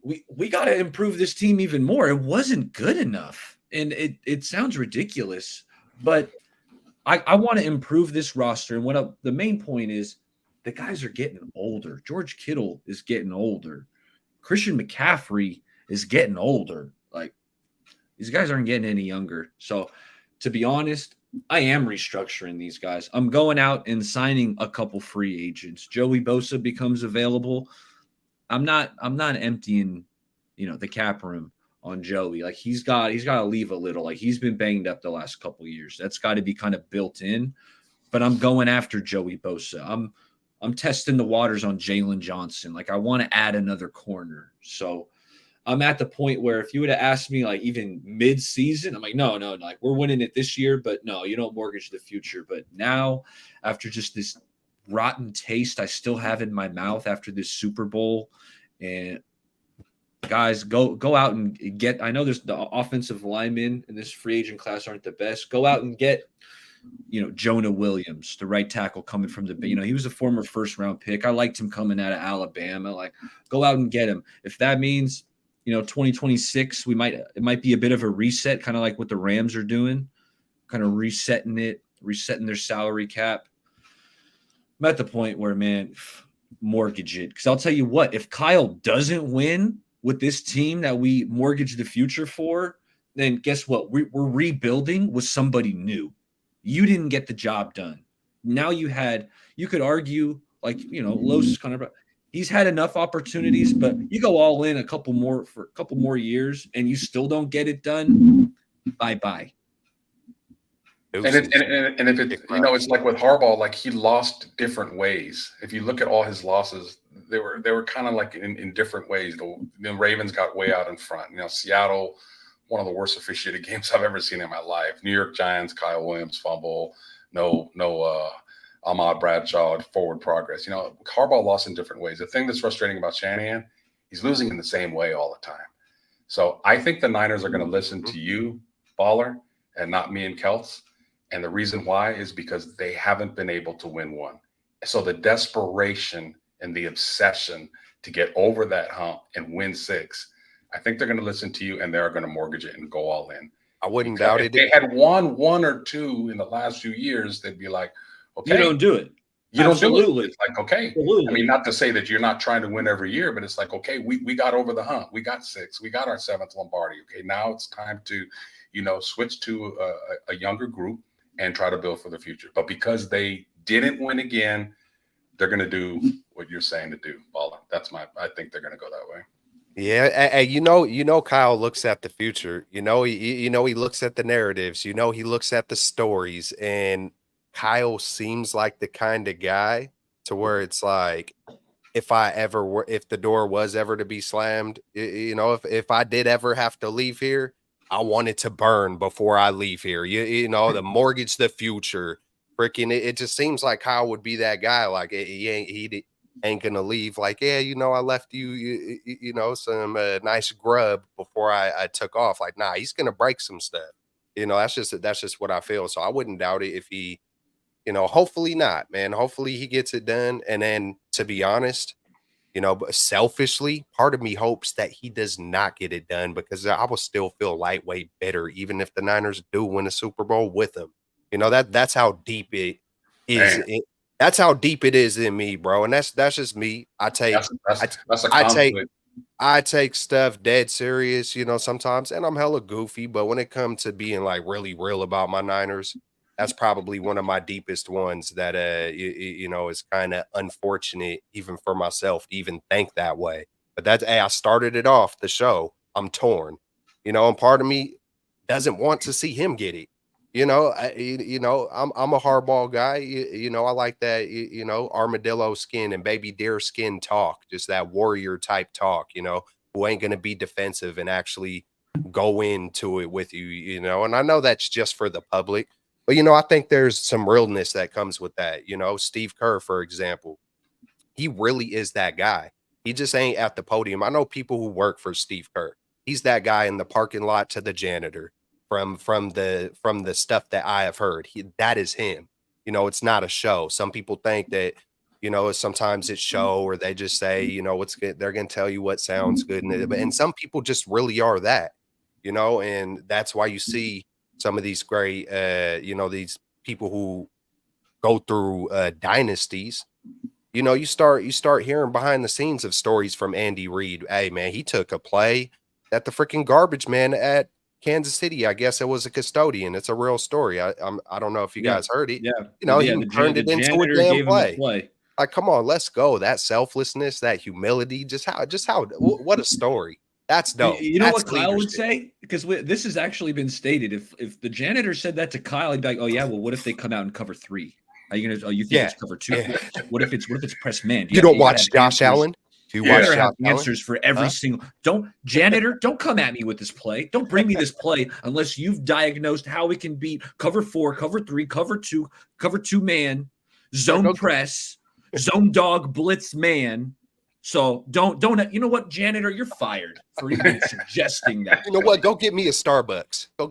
we got to improve this team even more. It wasn't good enough, and it sounds ridiculous, but I want to improve this roster. And the main point is, the guys are getting older. George Kittle is getting older. Christian McCaffrey is getting older. Like, these guys aren't getting any younger. So, to be honest, I am restructuring these guys. I'm going out and signing a couple free agents. Joey Bosa becomes available. I'm not emptying, the cap room on Joey. Like, he's got to leave a little. Like, he's been banged up the last couple of years. That's got to be kind of built in. But I'm going after Joey Bosa. I'm testing the waters on Jalen Johnson. Like, I want to add another corner. So I'm at the point where if you would have asked me like even mid-season, I'm like, no, like we're winning it this year, but no, you don't mortgage the future. But now, after just this rotten taste I still have in my mouth after this Super Bowl, and guys, go out and get. I know there's the offensive linemen in this free agent class aren't the best. Go out and get, Jonah Williams, the right tackle coming from he was a former first-round pick. I liked him coming out of Alabama. Like, go out and get him. If that means 2026, it might be a bit of a reset, kind of like what the Rams are doing, kind of resetting their salary cap. I'm at the point where, man, mortgage it. Because I'll tell you what, if Kyle doesn't win with this team that we mortgage the future for, then guess what? We're rebuilding with somebody new. You didn't get the job done. Now you could argue, like, Los is kind of, he's had enough opportunities, but you go all in for a couple more years and you still don't get it done. Bye-bye. And if it's like with Harbaugh, like he lost different ways. If you look at all his losses, they were kind of like in different ways. The Ravens got way out in front. Seattle, one of the worst officiated games I've ever seen in my life. New York Giants, Kyle Williams fumble, no Ahmad Bradshaw forward progress. Harbaugh lost in different ways. The thing that's frustrating about Shanahan, he's losing in the same way all the time. So I think the Niners are going to listen to you, Baller, and not me and Keltz. And the reason why is because they haven't been able to win one. So the desperation and the obsession to get over that hump and win 6, I think they're going to listen to you, and they're going to mortgage it and go all in. I wouldn't doubt it. If they had won 1 or 2 in the last few years, they'd be like, okay. You don't do it. You Absolutely. don't do it. It's like, okay. Absolutely. I mean, not to say that you're not trying to win every year, but it's like, okay, we got over the hump. We got 6. We got our 7th Lombardi. Okay, now it's time to, switch to a younger group and try to build for the future. But because they didn't win again, they're going to do what you're saying to do, Baller. I think they're going to go that way. Yeah, Kyle looks at the future. He looks at the narratives. He looks at the stories, and Kyle seems like the kind of guy to where it's like, if the door was ever to be slammed, if I did ever have to leave here, I want it to burn before I leave here. The mortgage, the future, freaking. It just seems like Kyle would be that guy. Like he ain't gonna leave. Like, yeah, I left some nice grub before I took off. Like, nah, he's gonna break some stuff. That's just what I feel. So I wouldn't doubt it if he. Hopefully not, man. Hopefully he gets it done. And then, to be honest, but selfishly, part of me hopes that he does not get it done, because I will still feel lightweight bitter, even if the Niners do win a Super Bowl with him. That's how deep it is. That's how deep it is in me, bro. And that's just me. That's a conflict. I take stuff dead serious, sometimes, and I'm hella goofy. But when it comes to being like really real about my Niners, that's probably one of my deepest ones that, is kind of unfortunate even for myself to even think that way. But I started it off the show. I'm torn, and part of me doesn't want to see him get it. I'm a hardball guy. I like that, armadillo skin and baby deer skin talk, just that warrior type talk, who ain't going to be defensive and actually go into it with you, and I know that's just for the public. But, I think there's some realness that comes with that. Steve Kerr, for example, he really is that guy. He just ain't at the podium. I know people who work for Steve Kerr. He's that guy in the parking lot to the janitor from the stuff that I have heard. That is him. It's not a show. Some people think that, sometimes it's show, or they just say, what's good. They're going to tell you what sounds good. And some people just really are that, and that's why you see some of these great, these people who go through dynasties. You start hearing behind the scenes of stories from Andy Reid. Hey, man, he took a play at the freaking garbage man at Kansas City. I guess it was a custodian. It's a real story. I don't know if you guys heard it. Yeah. He turned it into a damn play. Like, come on, let's go. That selflessness, that humility, what a story. That's dope. You know That's what Kyle leadership would say? Because this has actually been stated. If the janitor said that to Kyle, he'd be like, "Oh yeah, well, what if they come out and cover 3? Are you gonna? Oh, you think it's cover 2? Yeah. What if it's press man? You don't watch Josh Allen? Do you watch Josh Allen? Answers for every single. Don't come at me with this play. Don't bring me this play unless you've diagnosed how we can beat cover 4, cover 3, cover 2 man, zone press, zone dog blitz man." So don't, you know what, janitor, you're fired for even suggesting that. You know what? Go get me a Starbucks. Yeah.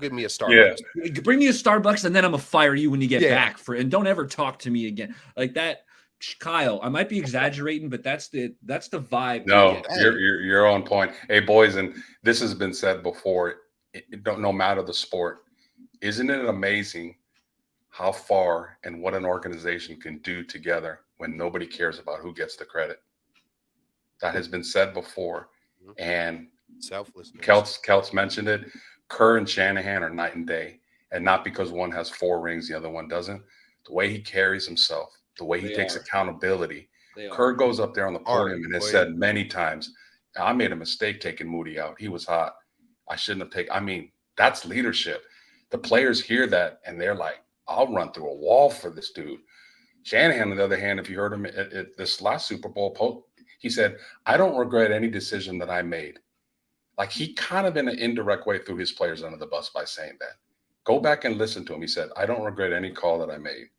Bring me a Starbucks, and then I'm going to fire you when you get back and don't ever talk to me again. Like that, Kyle, I might be exaggerating, but that's the vibe. No, you're on point. Hey, boys, and this has been said before, no matter the sport, isn't it amazing how far and what an organization can do together when nobody cares about who gets the credit? That has been said before, and selflessness. Keltz mentioned it. Kerr and Shanahan are night and day, and not because one has 4 rings, the other one doesn't. The way he carries himself, the way he takes accountability. Kerr goes up there on the podium and has said many times, "I made a mistake taking Moody out. He was hot. I shouldn't have taken." I mean, that's leadership. The players hear that and they're like, "I'll run through a wall for this dude." Shanahan, on the other hand, if you heard him at this last Super Bowl, he said, "I don't regret any decision that I made." Like, he kind of in an indirect way threw his players under the bus by saying that. Go back and listen to him. He said, "I don't regret any call that I made."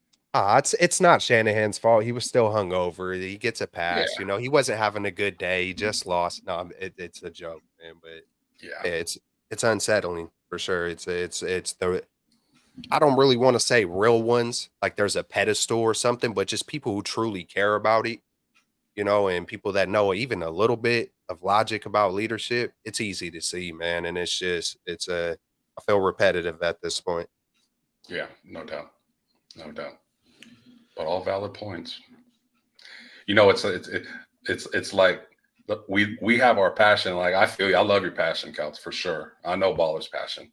It's not Shanahan's fault. He was still hungover. He gets a pass. Yeah. He wasn't having a good day. He just lost. No, it's a joke, man. But it's unsettling for sure. It's the, I don't really want to say real ones, like there's a pedestal or something, but just people who truly care about it. And people that know even a little bit of logic about leadership. It's easy to see, man. And I feel repetitive at this point. Yeah, no doubt. But all valid points. It's like, look, we have our passion. Like, I feel you. I love your passion, Keltz, for sure. I know Baller's passion.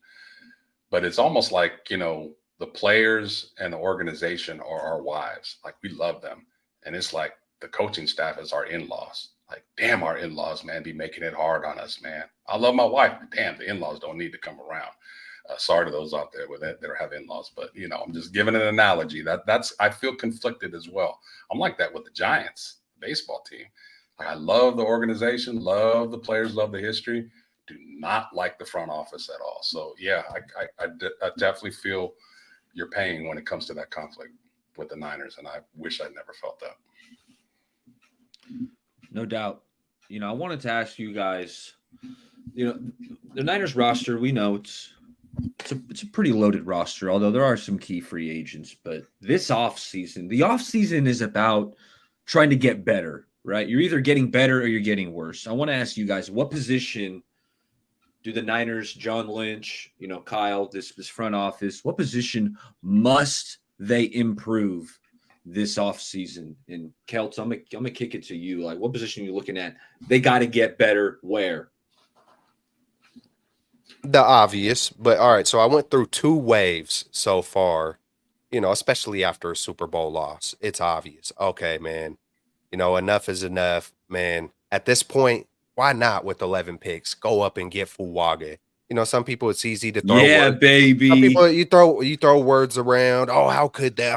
But it's almost like, the players and the organization are our wives. Like, we love them. And it's like, the coaching staff as our in-laws. Like, damn, our in-laws, man, be making it hard on us, man. I love my wife, but damn, the in-laws don't need to come around. Sorry to those out there that have in-laws, but I'm just giving an analogy. That's I feel conflicted as well. I'm like that with the Giants baseball team. Like, I love the organization, love the players, love the history. Do not like the front office at all. So yeah, I definitely feel your pain when it comes to that conflict with the Niners, and I wish I never felt that. No doubt. I wanted to ask you guys, the Niners roster, we know it's a pretty loaded roster, although there are some key free agents. But this offseason, the offseason is about trying to get better, right? You're either getting better or you're getting worse. I want to ask you guys, what position do the Niners, John Lynch, Kyle, this front office, what position must they improve this offseason? And Keltz, I'm gonna kick it to you. Like, what position are you looking at? They got to get better where? The obvious, but all right. So I went through 2 waves so far, especially after a Super Bowl loss. It's obvious. Okay, man, enough is enough, man. At this point, why not with 11 picks go up and get Fuwaga? Some people, it's easy to throw. Yeah, words. baby. Some people, you throw words around. Oh, how could they?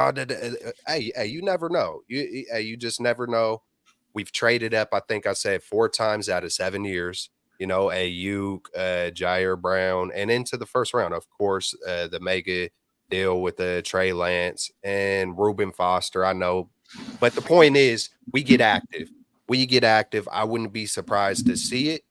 Hey, you never know. You just never know. We've traded up, I think I said 4 times out of 7 years. Ayuk, Jair Brown, and into the first round, of course, the mega deal with Trey Lance and Reuben Foster. I know, but the point is, we get active. I wouldn't be surprised to see it.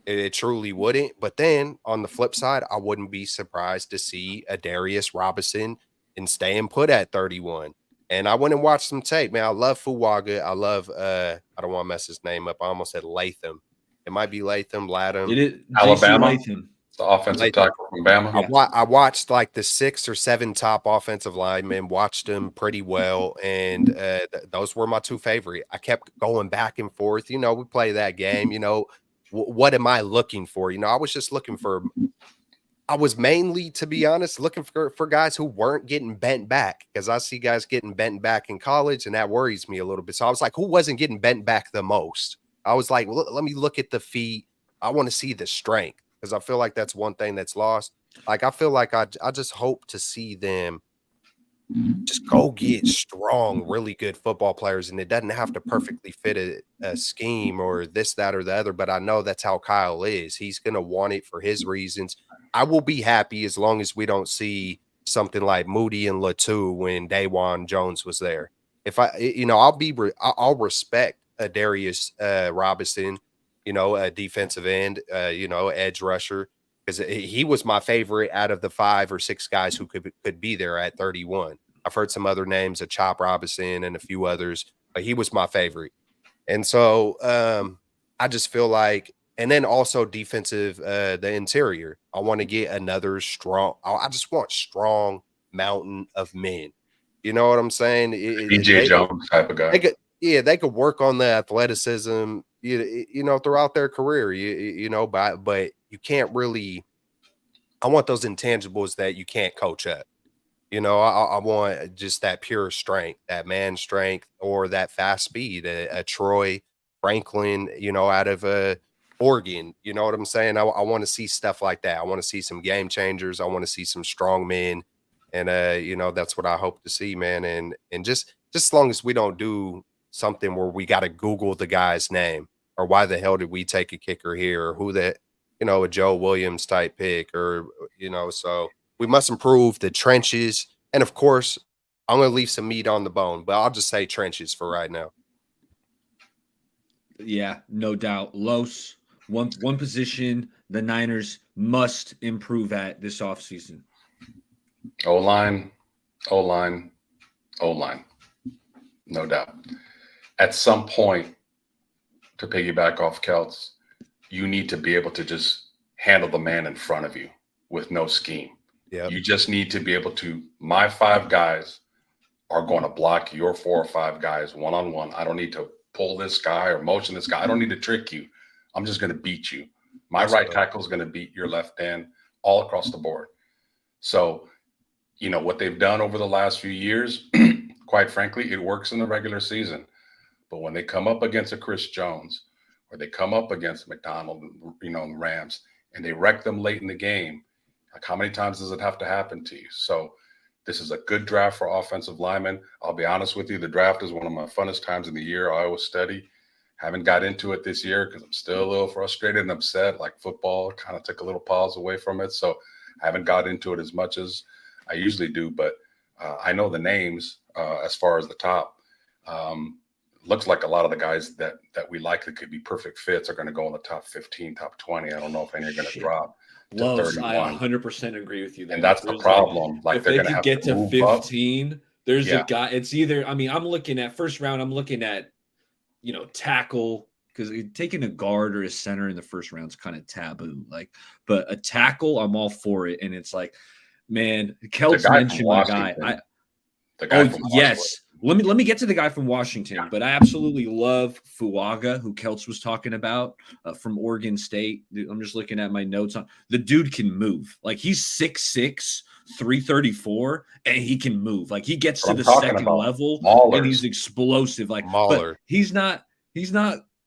It truly wouldn't. But then on the flip side, I wouldn't be surprised to see a Darius Robinson and staying put at 31. And I went and watched some tape, man. I love Fuwaga. I love I don't want to mess his name up. I almost said Latham. It might be Latham. It is Alabama. Latham. The offensive tackle from Bama. Yeah. I watched like the 6 or 7 top offensive linemen, watched them pretty well, and those were my 2 favorite. I kept going back and forth. We play that game. What am I looking for? I was just looking for – I was mainly, to be honest, looking for guys who weren't getting bent back, because I see guys getting bent back in college, and that worries me a little bit. So I was like, who wasn't getting bent back the most? I was like, well, let me look at the feet. I want to see the strength, because I feel like that's one thing that's lost. Like, I feel like I just hope to see them just go get strong, really good football players, and it doesn't have to perfectly fit a scheme or this, that, or the other, but I know that's how Kyle is. He's going to want it for his reasons. I will be happy as long as we don't see something like Moody and Latu when Dawan Jones was there. If I'll respect Darius Robinson, a defensive end, edge rusher, because he was my favorite out of the 5 or 6 guys who could be there at 31. I've heard some other names, Chop Robinson and a few others, but he was my favorite. And so I just feel like, and then also defensive, the interior. I want to get another strong. I just want strong mountain of men. You know what I'm saying? BJ Jones type of guy. They could work on the athleticism, throughout their career, but you can't really. I want those intangibles that you can't coach up. I want just that pure strength, that man strength, or that fast speed, a Troy Franklin, out of Oregon. You know what I'm saying? I want to see stuff like that. I want to see some game changers. I want to see some strong men, and that's what I hope to see, man. And just as long as we don't do something where we got to Google the guy's name, or why the hell did we take a kicker here, or who that, a Joe Williams type pick, or so we must improve the trenches. And of course, I'm going to leave some meat on the bone, but I'll just say trenches for right now. Yeah, no doubt. Los, one position the Niners must improve at this offseason. O-line. No doubt. At some point, to piggyback off Keltz, you need to be able to just handle the man in front of you with no scheme. Yep. You just need to be able to, my 5 guys are going to block your 4 or 5 guys one-on-one. I don't need to pull this guy or motion this guy. I don't need to trick you. I'm just going to beat you. My right tackle is going to beat your left end all across the board. So, what they've done over the last few years, quite frankly, it works in the regular season. But when they come up against a Chris Jones or they come up against McDonald, the Rams, and they wreck them late in the game, like how many times does it have to happen to you? So this is a good draft for offensive linemen. I'll be honest with you. The draft is one of my funnest times of the year. I always study. Haven't got into it this year because I'm still a little frustrated and upset. Like football kind of took a little pause away from it. So I haven't got into it as much as I usually do. But I know the names as far as the top. Looks like a lot of the guys that we like that could be perfect fits are going to go in the top 15, top 20. I don't know if any are going to drop. Los, I 100% agree with you there. And that's the problem. Like if they could get to 15, there's a guy. It's either, I'm looking at first round, I'm looking at, tackle, because taking a guard or a center in the first round is kind of taboo. But a tackle, I'm all for it. And it's like, man, Keltz mentioned my guy. Yes. Let me get to the guy from Washington, but I absolutely love Fuaga, who Keltz was talking about from Oregon State. I'm just looking at my notes on the dude can move. Like he's 6'6", 334, and he can move. Like he gets to the second level and he's explosive. Like Mauler. But he's not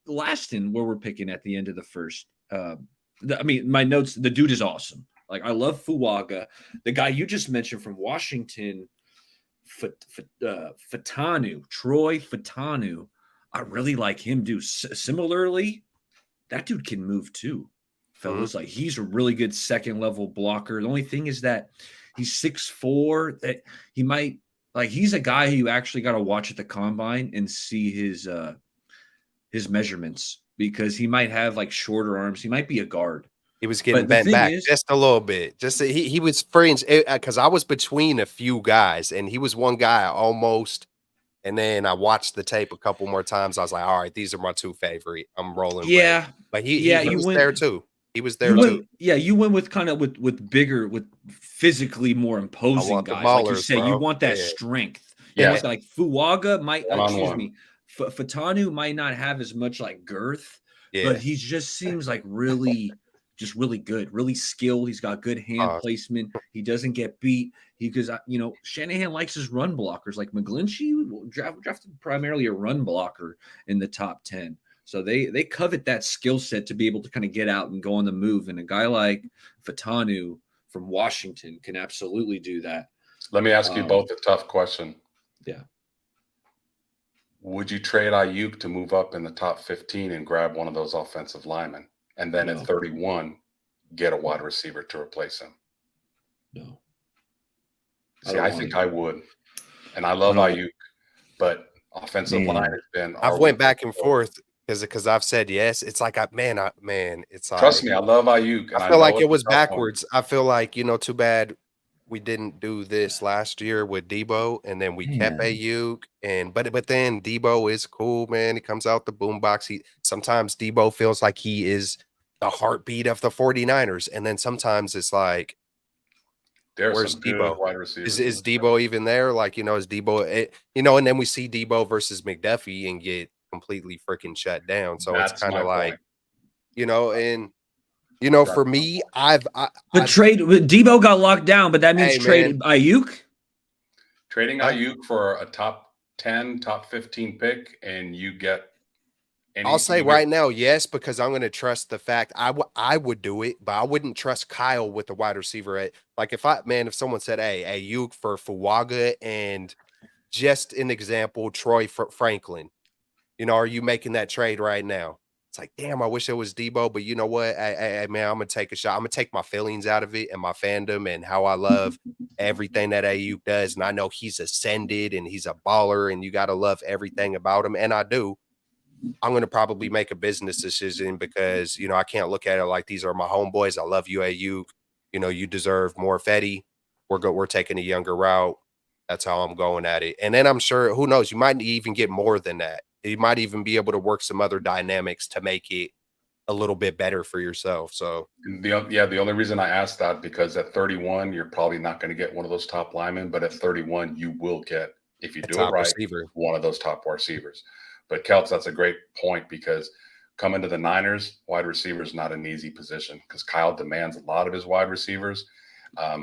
lasting where we're picking at the end of the first. My notes, the dude is awesome. Like I love Fuaga. The guy you just mentioned from Washington, Troy Fatanu. I really like him, dude. Similarly, that dude can move too, fellas. Like he's a really good second level blocker. The only thing is that he's 6'4". That he might he's a guy who you actually got to watch at the combine and see his measurements because he might have like shorter arms. He might be a guard. He was getting bent back just a little bit. Just he was fringe because I was between a few guys, and he was one guy almost. And then I watched the tape a couple more times. I was like, all right, these are my two favorite. I'm rolling. Yeah, but he was there too. He was there too. Yeah, you went with kind of with bigger, with physically more imposing guys. Ballers, like you said, you want that strength. Yeah, like Fuaga might. Fatanu might not have as much like girth, but he just seems like really good, really skilled. He's got good hand placement. He doesn't get beat. Because Shanahan likes his run blockers. Like McGlinchey drafted primarily a run blocker in the top 10. So they covet that skill set to be able to kind of get out and go on the move. And a guy like Fatanu from Washington can absolutely do that. Let me ask you both a tough question. Yeah. Would you trade Ayuk to move up in the top 15 and grab one of those offensive linemen? And then at 31, get a wide receiver to replace him? No. See, I think I would. And I love Ayuk, but offensive line has been. I've went back and forth because I've said yes. It's like it's like, trust me, I love Ayuk. I feel like it was backwards. I feel like too bad we didn't do this last year with Debo, and then we kept Ayuk. But then Debo is cool, man. He comes out the boombox. Sometimes Debo feels like he is the heartbeat of the 49ers, and then sometimes it's like, where's Debo? Wide receivers. Is Debo even there? Like, is Debo, and then we see Debo versus McDuffie and get completely freaking shut down. So it's kind of like, for me, Debo got locked down, but that means trading Ayuk? Trading Ayuk for a top 10, top 15 pick, and you get I'll say right now, yes, because I'm going to trust the fact I would do it, but I wouldn't trust Kyle with the wide receiver. If someone said, hey, Ayuk for Fuaga and just an example, Troy Franklin, are you making that trade right now? It's like, damn, I wish it was Debo, but you know what? Hey, man, I'm going to take a shot. I'm going to take my feelings out of it and my fandom and how I love everything that Ayuk does. And I know he's ascended and he's a baller and you got to love everything about him. And I do. I'm going to probably make a business decision because, I can't look at it like these are my homeboys. I love you, Ayuk. You deserve more Fetty. We're taking a younger route. That's how I'm going at it. And then I'm sure, who knows, you might even get more than that. You might even be able to work some other dynamics to make it a little bit better for yourself. So the only reason I asked that because at 31, you're probably not going to get one of those top linemen, but at 31, you will get, if you do it right, one of those top receivers. But Keltz, that's a great point because coming to the Niners, wide receiver is not an easy position because Kyle demands a lot of his wide receivers,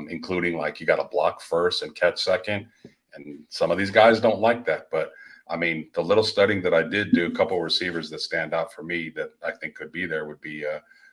including like you got to block first and catch second. And some of these guys don't like that. But I mean, the little studying that I did do, a couple of receivers that stand out for me that I think could be there would be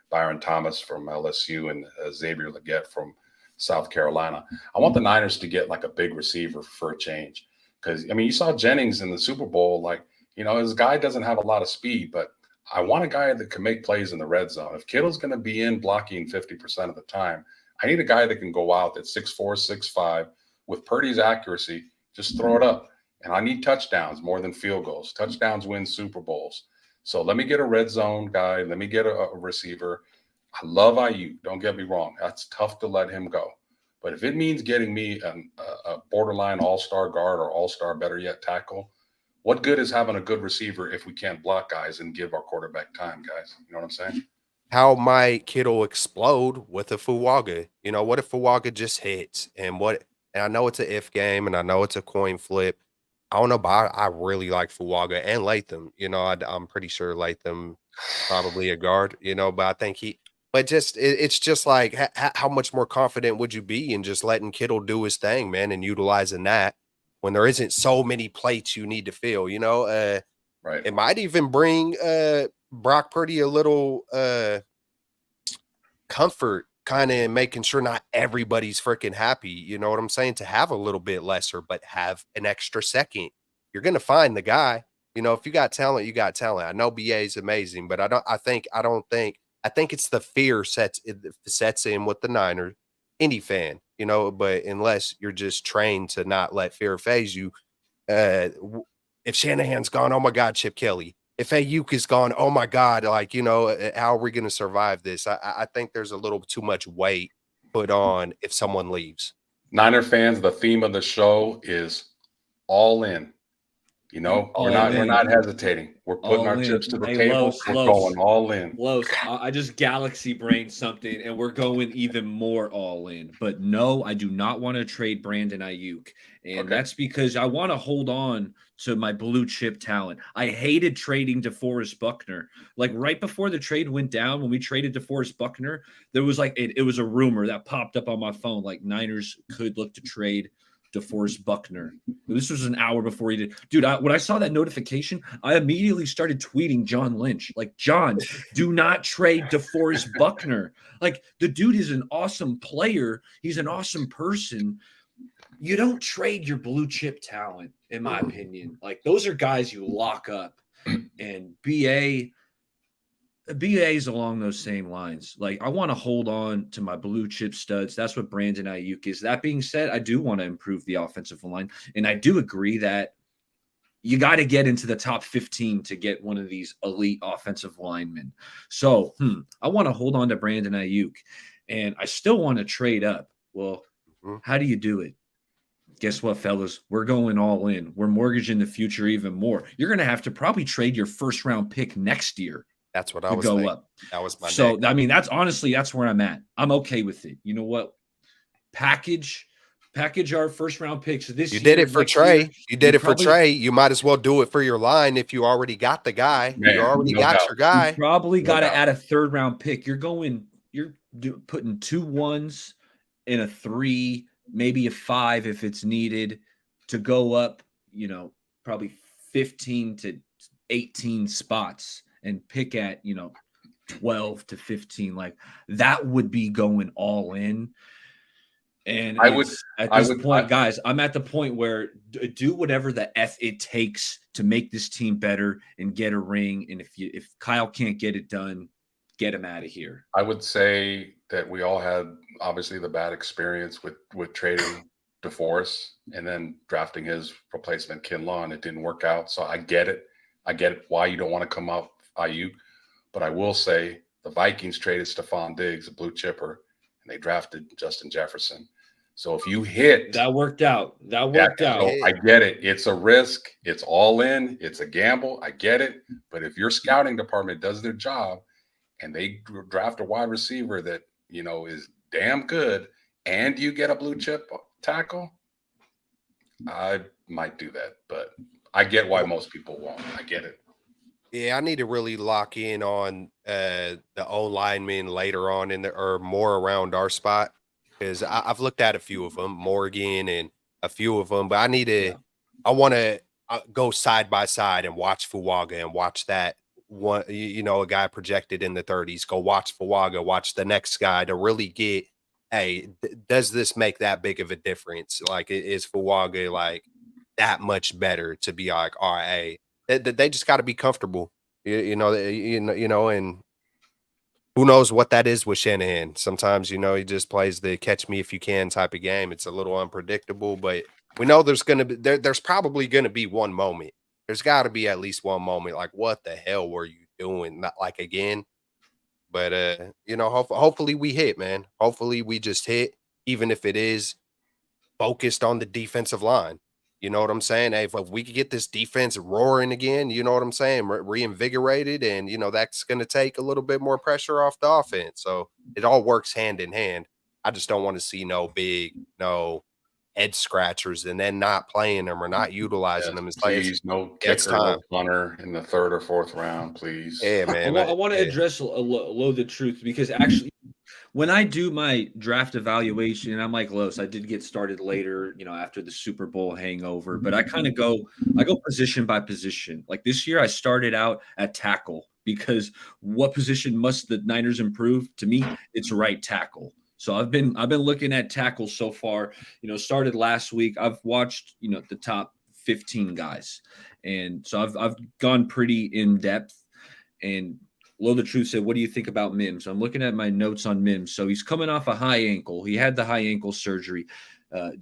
Byron Thomas from LSU and Xavier Legette from South Carolina. I want the Niners to get like a big receiver for a change. Because, I mean, you saw Jennings in the Super Bowl, like, you know, this guy doesn't have a lot of speed, but I want a guy that can make plays in the red zone. If Kittle's going to be in blocking 50% of the time, I need a guy that can go out that's 6'4", 6'5", with Purdy's accuracy, just throw it up. And I need touchdowns more than field goals. Touchdowns win Super Bowls. So let me get a red zone guy. Let me get a receiver. I love IU. Don't get me wrong. That's tough to let him go. But if it means getting me a borderline all-star guard or all-star, better yet, tackle, what good is having a good receiver if we can't block guys and give our quarterback time, guys? You know what I'm saying? How might Kittle explode with a Fuaga? You know, what if Fuaga just hits? And I know it's an if game and I know it's a coin flip. I don't know, but I really like Fuaga and Latham. You know, I'm pretty sure Latham probably a guard, you know, but I think it's just like how much more confident would you be in just letting Kittle do his thing, man, and utilizing that when there isn't so many plates you need to fill, you know? Right. It might even bring Brock Purdy a little comfort, kind of in making sure not everybody's freaking happy. You know what I'm saying? To have a little bit lesser, but have an extra second. You're going to find the guy. You know, if you got talent, you got talent. I know BA is amazing, but I think it's the fear sets in with the Niners, any fan, you know, but unless you're just trained to not let fear phase you. If Shanahan's gone, oh my God, Chip Kelly. If Ayuk is gone, oh my God, like, you know, how are we going to survive this? I think there's a little too much weight put on if someone leaves. Niner fans, the theme of the show is all in. You know, we're not hesitating. We're putting our chips to the table. We're going all in. Los, I just galaxy brained something, and we're going even more all in. But no, I do not want to trade Brandon Ayuk, and that's because I want to hold on to my blue chip talent. I hated trading DeForest Buckner. Like right before the trade went down, when we traded DeForest Buckner, there was like it was a rumor that popped up on my phone, like Niners could look to trade DeForest Buckner. This was an hour before he did. Dude, when I saw that notification, I immediately started tweeting John Lynch. Like, John, do not trade DeForest Buckner. Like, the dude is an awesome player. He's an awesome person. You don't trade your blue chip talent, in my opinion. Like, those are guys you lock up. And BA is along those same lines. Like, I want to hold on to my blue chip studs. That's what Brandon Ayuk is. That being said, I do want to improve the offensive line. And I do agree that you got to get into the top 15 to get one of these elite offensive linemen. So I want to hold on to Brandon Ayuk. And I still want to trade up. Well, how do you do it? Guess what, fellas? We're going all in. We're mortgaging the future even more. You're going to have to probably trade your first round pick next year. That's what I was thinking. Up. That was my neck. I mean, that's where I'm at. I'm okay with it. You know what? Package our first round picks this year. You did it for Trey. You did it for Trey. You might as well do it for your line if you already got the guy. Man, you already got your guy. You probably got to add a third round pick. You're putting 2 1s and a 3, maybe a 5 if it's needed to go up, you know, probably 15 to 18 spots. And pick at, 12 to 15. Like, that would be going all in. And guys, I'm at the point where do whatever the F it takes to make this team better and get a ring. And if Kyle can't get it done, get him out of here. I would say that we all had obviously the bad experience with trading DeForest and then drafting his replacement Kinlaw, and it didn't work out. So I get it. I get why you don't want to come out IU, but I will say the Vikings traded Stephon Diggs, a blue chipper, and they drafted Justin Jefferson. So if you hit, that worked out. So I get it. It's a risk. It's all in. It's a gamble. I get it. But if your scouting department does their job and they draft a wide receiver that is damn good, and you get a blue chip tackle, I might do that. But I get why most people won't. I get it. Yeah, I need to really lock in on the O linemen later on or more around our spot, because I've looked at a few of them, Morgan and a few of them, but I want to go side by side and watch Fuaga and watch that one, a guy projected in the 30s, go watch Fuaga, watch the next guy to really get, hey, does this make that big of a difference? Like, is Fuaga like that much better to be like, all right, hey, they just got to be comfortable, and who knows what that is with Shanahan. Sometimes, he just plays the catch me if you can type of game. It's a little unpredictable, but we know there's probably going to be one moment. There's got to be at least one moment like, what the hell were you doing? Not like again. But hopefully we hit, man. Hopefully we just hit, even if it is focused on the defensive line. You know what I'm saying? Hey, if we could get this defense roaring again, you know what I'm saying? Reinvigorated, and that's going to take a little bit more pressure off the offense. So it all works hand in hand. I just don't want to see no head scratchers and then not playing them or not utilizing them. It's please, no kicker, no punter in the 3rd or 4th round, please. Yeah, man. I want to address a low the truth, because actually, when I do my draft evaluation, and I'm like Los, I did get started later, after the Super Bowl hangover, but I go position by position. Like this year, I started out at tackle, because what position must the Niners improve? To me, it's right tackle. So I've been looking at tackles so far. Started last week. I've watched the top 15 guys, and so I've gone pretty in depth. And Low the Truth said, "What do you think about Mims?" I'm looking at my notes on Mims. So he's coming off a high ankle. He had the high ankle surgery.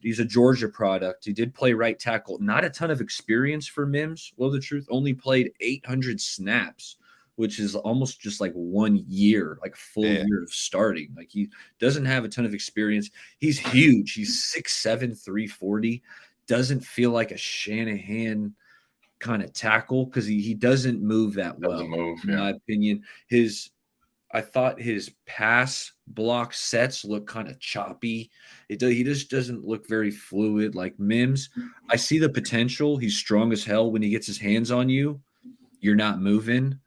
He's a Georgia product. He did play right tackle. Not a ton of experience for Mims. Low the Truth only played 800 snaps, which is almost just like 1 year, like full year of starting. Like he doesn't have a ton of experience. He's huge. He's 6'7", 340. Doesn't feel like a Shanahan kind of tackle, because he doesn't move that well. In my opinion. I thought his pass block sets look kind of choppy. He just doesn't look very fluid like Mims. I see the potential. He's strong as hell. When he gets his hands on you, you're not moving.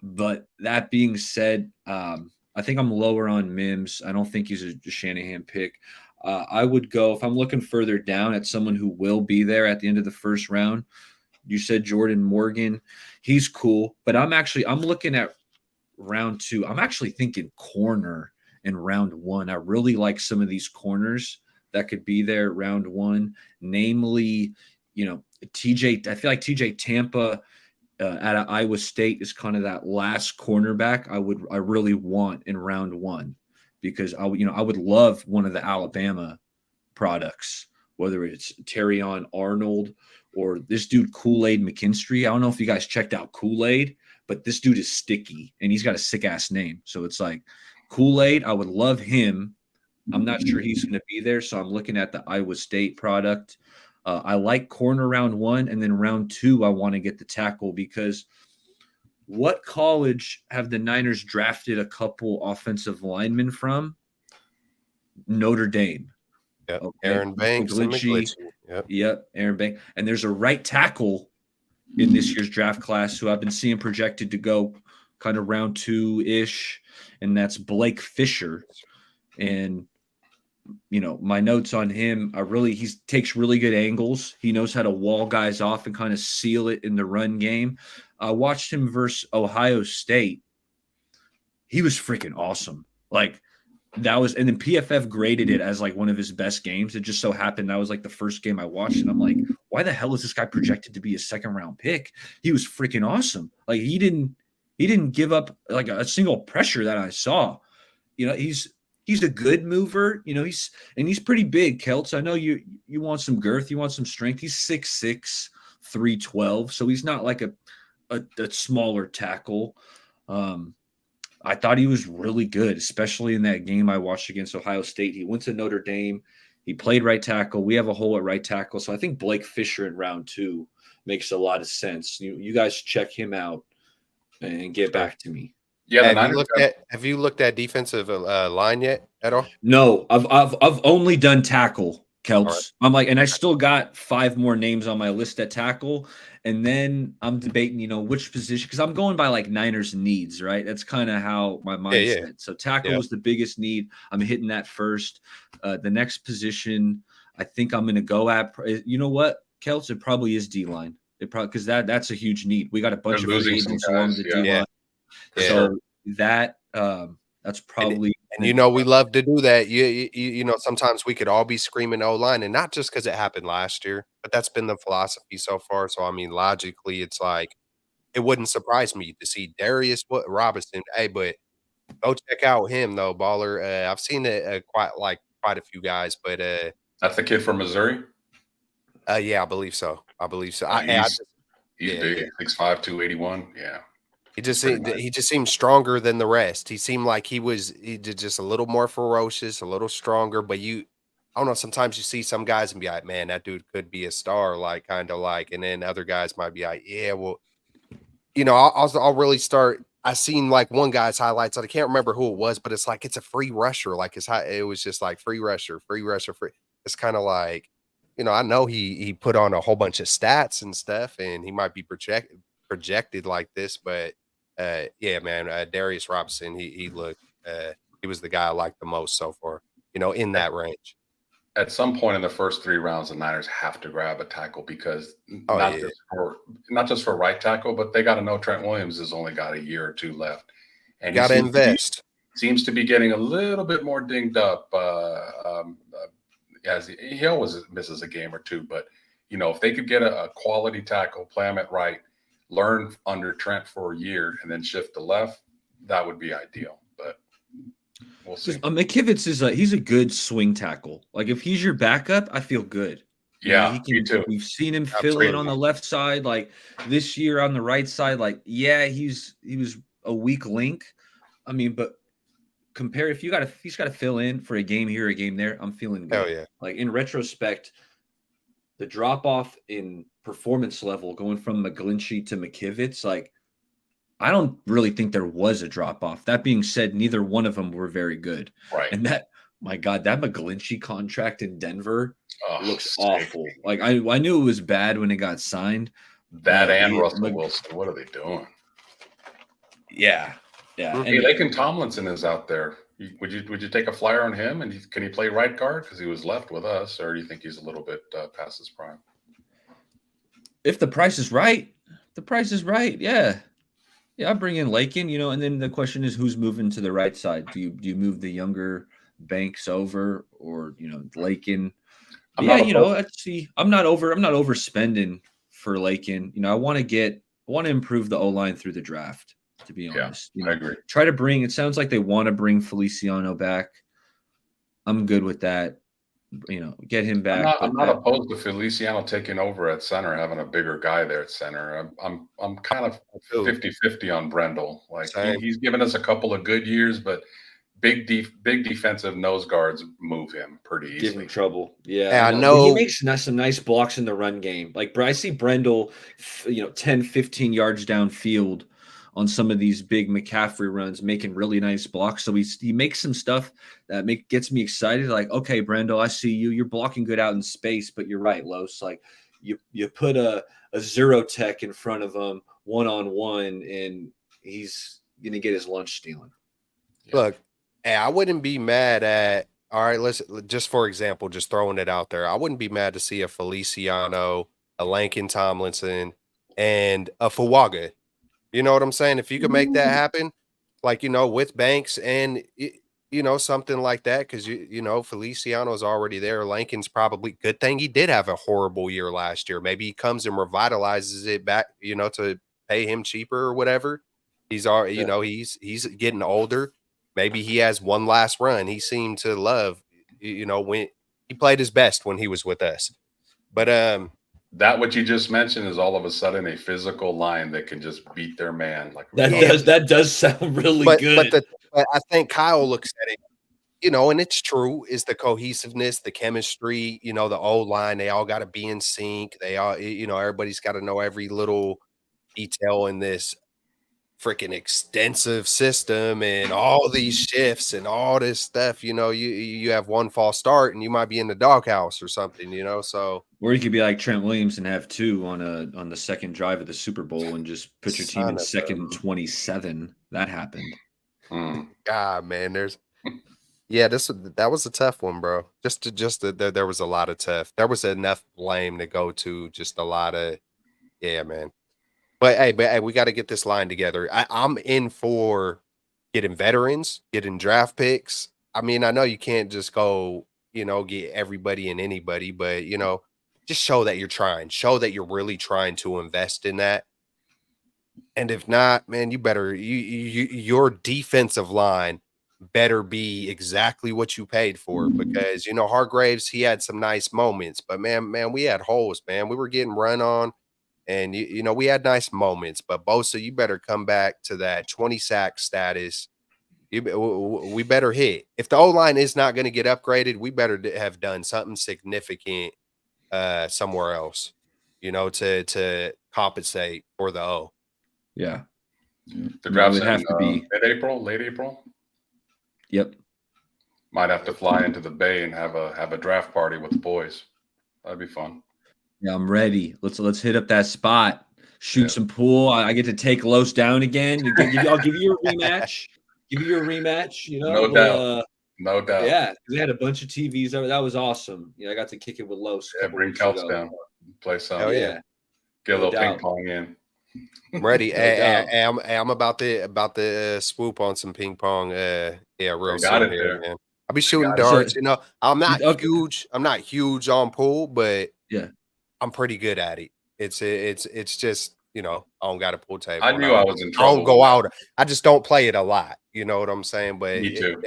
But that being said, I think I'm lower on Mims. I don't think he's a Shanahan pick. I would go, if I'm looking further down, at someone who will be there at the end of the 1st round. You said Jordan Morgan. He's cool. But I'm looking at round 2. I'm actually thinking corner in round 1. I really like some of these corners that could be there round 1. Namely, TJ. I feel like TJ Tampa out of Iowa State is kind of that last cornerback I really want in round 1, because I would love one of the Alabama products, whether it's Terrion Arnold or this dude Kool-Aid McKinstry. I don't know if you guys checked out Kool-Aid, but this dude is sticky and he's got a sick ass name. So it's like Kool-Aid. I would love him. I'm not sure he's going to be there, so I'm looking at the Iowa State product. I like corner round 1, and then round 2, I want to get the tackle, because what college have the Niners drafted a couple offensive linemen from? Notre Dame. Yep. Okay. Aaron Banks. Yep. Aaron Banks. And there's a right tackle in this year's draft class who I've been seeing projected to go kind of round 2-ish, and that's Blake Fisher. And my notes on him are he takes really good angles. He knows how to wall guys off and kind of seal it in the run game. I watched him versus Ohio State. He was freaking awesome. Like and then PFF graded it as like one of his best games. It just so happened that was like the first game I watched, and I'm like, why the hell is this guy projected to be a 2nd round pick? He was freaking awesome. Like he didn't give up like a single pressure that I saw. He's a good mover. He's pretty big, Keltz. I know you want some girth, you want some strength. He's 6'6", 312, so he's not like a smaller tackle. I thought he was really good, especially in that game I watched against Ohio State. He went to Notre Dame. He played right tackle. We have a hole at right tackle. So I think Blake Fisher in round 2 makes a lot of sense. You guys check him out and get back to me. Yeah. Have you looked at defensive line yet at all? No, I've only done tackle, Keltz. Right. I'm like, and I still got 5 more names on my list at tackle. And then I'm debating, which position, because I'm going by like Niners needs, right? That's kind of how my mindset. Yeah. So tackle was the biggest need. I'm hitting that first. The next position, I think I'm going to go at. You know what? Keltz, it probably is D line. It probably because that's a huge need. We got a bunch They're of free losing some agents guys, along the yeah. D line. Yeah. For Yeah. sure. So that's probably And you know, we love to do that. You know, sometimes we could all be screaming O-line, and not just because it happened last year, but that's been the philosophy so far. So I mean, logically, it's like it wouldn't surprise me to see Darius Robinson. Hey, but go check out him though, baller. I've seen it quite a few guys, but That's the kid from Missouri. yeah, I believe so. I believe so. He's yeah, big, yeah. 6'5", 281. Yeah. He just Pretty seemed nice. he just seemed stronger than the rest. He seemed like he did just a little more ferocious, a little stronger. But I don't know. Sometimes you see some guys and be like, "Man, that dude could be a star." Like kind of like, and then other guys might be like, "Yeah, well, you know, I'll really start." I seen like one guy's highlights. I can't remember who it was, but it's like it's a free rusher. Like it was just like free rusher, free rusher, free. It's kind of like, you know, I know he put on a whole bunch of stats and stuff, and he might be projected like this, but yeah, man, Darius Robinson, he looked, he was the guy I liked the most so far, you know, in that range. At some point in the first 3 rounds, the Niners have to grab a tackle because Oh, not yeah. just for right tackle, but they got to know Trent Williams has only got a year or 2 left, and Got to invest. seems to be getting a little bit more dinged up. As he always misses a game or 2, but you know, if they could get a quality tackle, play him at right, learn under Trent for a year, and then shift to left, that would be ideal. But we'll see. McKivitz he's a good swing tackle. Like if he's your backup, I feel good. Yeah, me too. We've seen him fill in on the left side. Like this year on the right side, like yeah, he was a weak link. I mean, but compare if he's got to fill in for a game here, a game there. I'm feeling good. Oh yeah. Like in retrospect, the drop off in performance level going from McGlinchey to McKivitz, like I don't really think there was a drop off. That being said, neither one of them were very good. Right. And my God, that McGlinchey contract in Denver looks sick. awful. Like I knew it was bad when it got signed. That and Russell Wilson, what are they doing? Yeah. Yeah. Hey, Laken Tomlinson is out there. Would you take a flyer on him? And can he play right guard because he was left with us, or do you think he's a little bit past his prime? If the price is right, yeah. Yeah, I bring in Laken, you know, and then the question is who's moving to the right side? Do you move the younger Banks over, or you know, Laken? Let's see. I'm not overspending for Laken. You know, I want to improve the O-line through the draft, to be honest. I agree. Try to bring, it sounds like they want to bring Feliciano back. I'm good with that. You know, get him back. I'm not opposed to Feliciano taking over at center, having a bigger guy there at center. I'm kind of 50-50 on Brendel. Like he's given us a couple of good years, but big defensive nose guards move him pretty easily. Give him trouble. Yeah, I know. He makes some nice blocks in the run game. Like I see Brendel, 10, 15 yards downfield on some of these big McCaffrey runs, making really nice blocks. So he makes some stuff that gets me excited. Like, okay, Brendel, I see you. You're blocking good out in space, but you're right, Los. Like you put a zero tech in front of him 1-on-1, and he's gonna get his lunch stealing. Yeah. Look, hey, I wouldn't be mad at. All right, let's just for example, just throwing it out there. I wouldn't be mad to see a Feliciano, a Laken Tomlinson, and a Fuaga. You know what I'm saying? If you could make that happen, like, you know, with Banks and, you know, something like that, because, you know, Feliciano's already there. Lankin's probably good thing he did have a horrible year last year. Maybe he comes and revitalizes it back, you know, to pay him cheaper or whatever. He's already, you know, he's getting older. Maybe he has one last run. He seemed to love, you know, when he played his best when he was with us. But, that what you just mentioned is all of a sudden a physical line that can just beat their man. Like that does sound really good. But I think Kyle looks at it, you know, and it's true, is the cohesiveness, the chemistry, you know, the O-line, they all got to be in sync. They all, you know, everybody's got to know every little detail in this freaking extensive system and all these shifts and all this stuff. You know, you have one false start and you might be in the doghouse or something, you know, so. Or you could be like Trent Williams and have 2 on the second drive of the Super Bowl and just put your team in second 27. That happened. God, man, Yeah, that was a tough one, bro. There was a lot of tough. There was enough blame to go to. Just a lot of yeah, man. But hey, we got to get this line together. I'm in for getting veterans, getting draft picks. I mean, I know you can't just go, get everybody and anybody, but just show that you're trying. Show that you're really trying to invest in that. And if not, man, you better your defensive line better be exactly what you paid for because Hargraves, he had some nice moments, but man, we had holes, man. We were getting run on and we had nice moments, but Bosa, you better come back to that 20 sack status. We better hit. If the O line is not going to get upgraded, we better have done something significant somewhere else, to compensate for the O. Yeah. The draft's would have to be mid-April, late April. Yep. Might have to fly into the Bay and have a draft party with the boys. That'd be fun. Yeah, I'm ready. Let's hit up that spot. Shoot some pool. I get to take Los down again. I'll give you a rematch. Give you a rematch. No doubt. No doubt. Yeah, they had a bunch of TVs. That was awesome. I got to kick it with Los. Yeah, bring Keltz down. Play some. Hell yeah. Get a little ping pong in. I'm ready. I'm about to swoop on some ping pong. Real soon here, man. I'll be shooting darts. I'm not huge. I'm not huge on pool, but yeah, I'm pretty good at it. It's just I don't got a pool table. I knew I was in trouble. I don't go out. I just don't play it a lot. You know what I'm saying? But me too.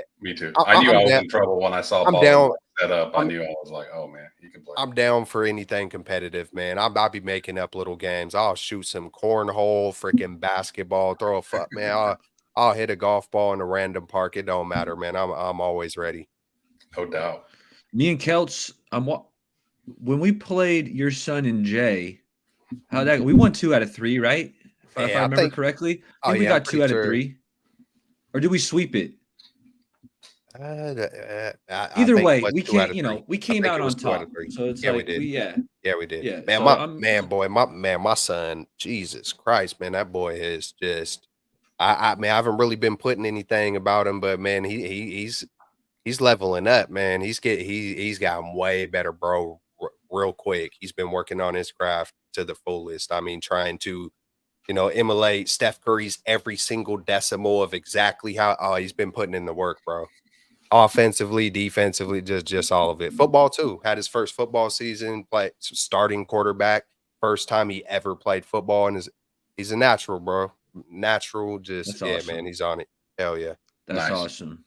I knew I was in trouble when I saw ball set up. I knew I was like, oh man, you can play. I'm down for anything competitive, man. I'll be making up little games. I'll shoot some cornhole, freaking basketball, throw a fuck, man. I'll hit a golf ball in a random park. It don't matter, man. I'm always ready. No doubt. Me and Keltz, when we played your son and Jay, we won 2 out of 3, right? If I remember correctly, I think we got 2 out of 3, or did we sweep it? Either way, we can't. We came out on top. So it's we did. We did. Yeah, man, my son, Jesus Christ, man, that boy is just. I mean, I haven't really been putting anything about him, but man, he's leveling up, man. He's gotten way better, bro, real quick. He's been working on his craft to the fullest. I mean, trying to, emulate Steph Curry's every single decimal of exactly how he's been putting in the work, bro. Offensively, defensively, just all of it. Football too. Had his first football season, starting quarterback. First time he ever played football, and he's a natural, bro. Natural, just awesome. Man, he's on it. Hell yeah. That's awesome.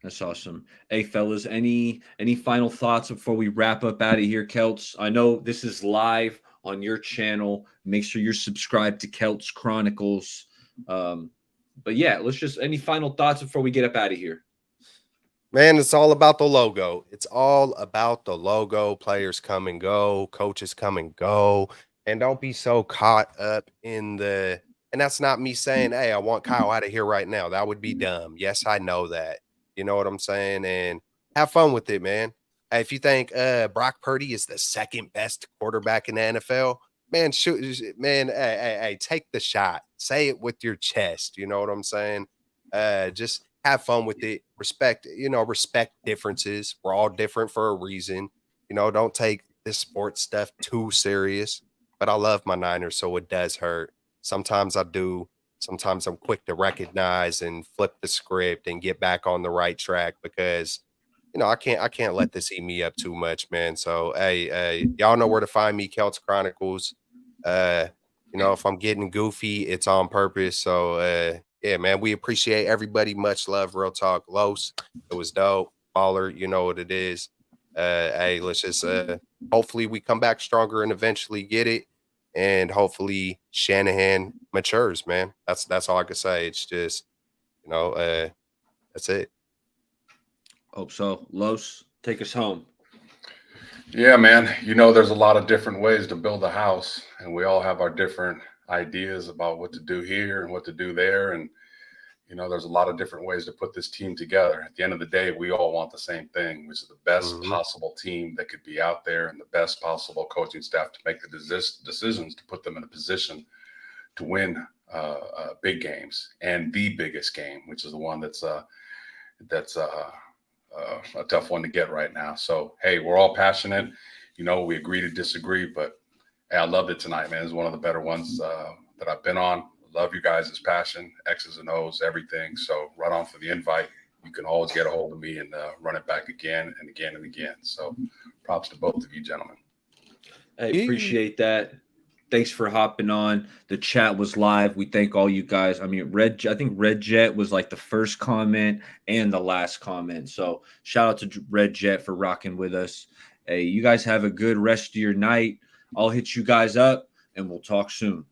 That's awesome. Hey, fellas, any final thoughts before we wrap up out of here, Keltz? I know this is live on your channel. Make sure you're subscribed to Keltz Chronicles. But yeah, any final thoughts before we get up out of here? Man, it's all about the logo. It's all about the logo. Players come and go. Coaches come and go. And don't be so caught up in and that's not me saying, hey, I want Kyle out of here right now. That would be dumb. Yes, I know that. You know what I'm saying? And have fun with it, man. Hey, if you think Brock Purdy is the second best quarterback in the NFL, man, hey, take the shot. Say it with your chest. You know what I'm saying? Just have fun with it. Respect differences. We're all different for a reason. Don't take this sports stuff too serious. But I love my Niners, so it does hurt. Sometimes I do. Sometimes I'm quick to recognize and flip the script and get back on the right track because, I can't let this eat me up too much, man. So, hey, y'all know where to find me, Keltz Chronicles. If I'm getting goofy, it's on purpose. So, yeah, man, we appreciate everybody. Much love, real talk. Los, it was dope. Baller, you know what it is. Hey, let's just hopefully we come back stronger and eventually get it. And hopefully Shanahan matures, man. That's all I can say. It's just, that's it. Hope so. Los, take us home. Yeah, man. There's a lot of different ways to build a house, and we all have our different ideas about what to do here and what to do there. And, there's a lot of different ways to put this team together. At the end of the day, we all want the same thing, which is the best possible team that could be out there and the best possible coaching staff to make the decisions to put them in a position to win big games and the biggest game, which is the one that's a tough one to get right now. So, hey, we're all passionate. You know, we agree to disagree, but hey, I loved it tonight, man. It's one of the better ones that I've been on. Love you guys' passion, X's and O's, everything. So right on for the invite. You can always get a hold of me and run it back again and again and again. So props to both of you gentlemen. I appreciate that. Thanks for hopping on. The chat was live. We thank all you guys. I mean, I think Red Jet was like the first comment and the last comment. So shout out to Red Jet for rocking with us. Hey, you guys have a good rest of your night. I'll hit you guys up and we'll talk soon.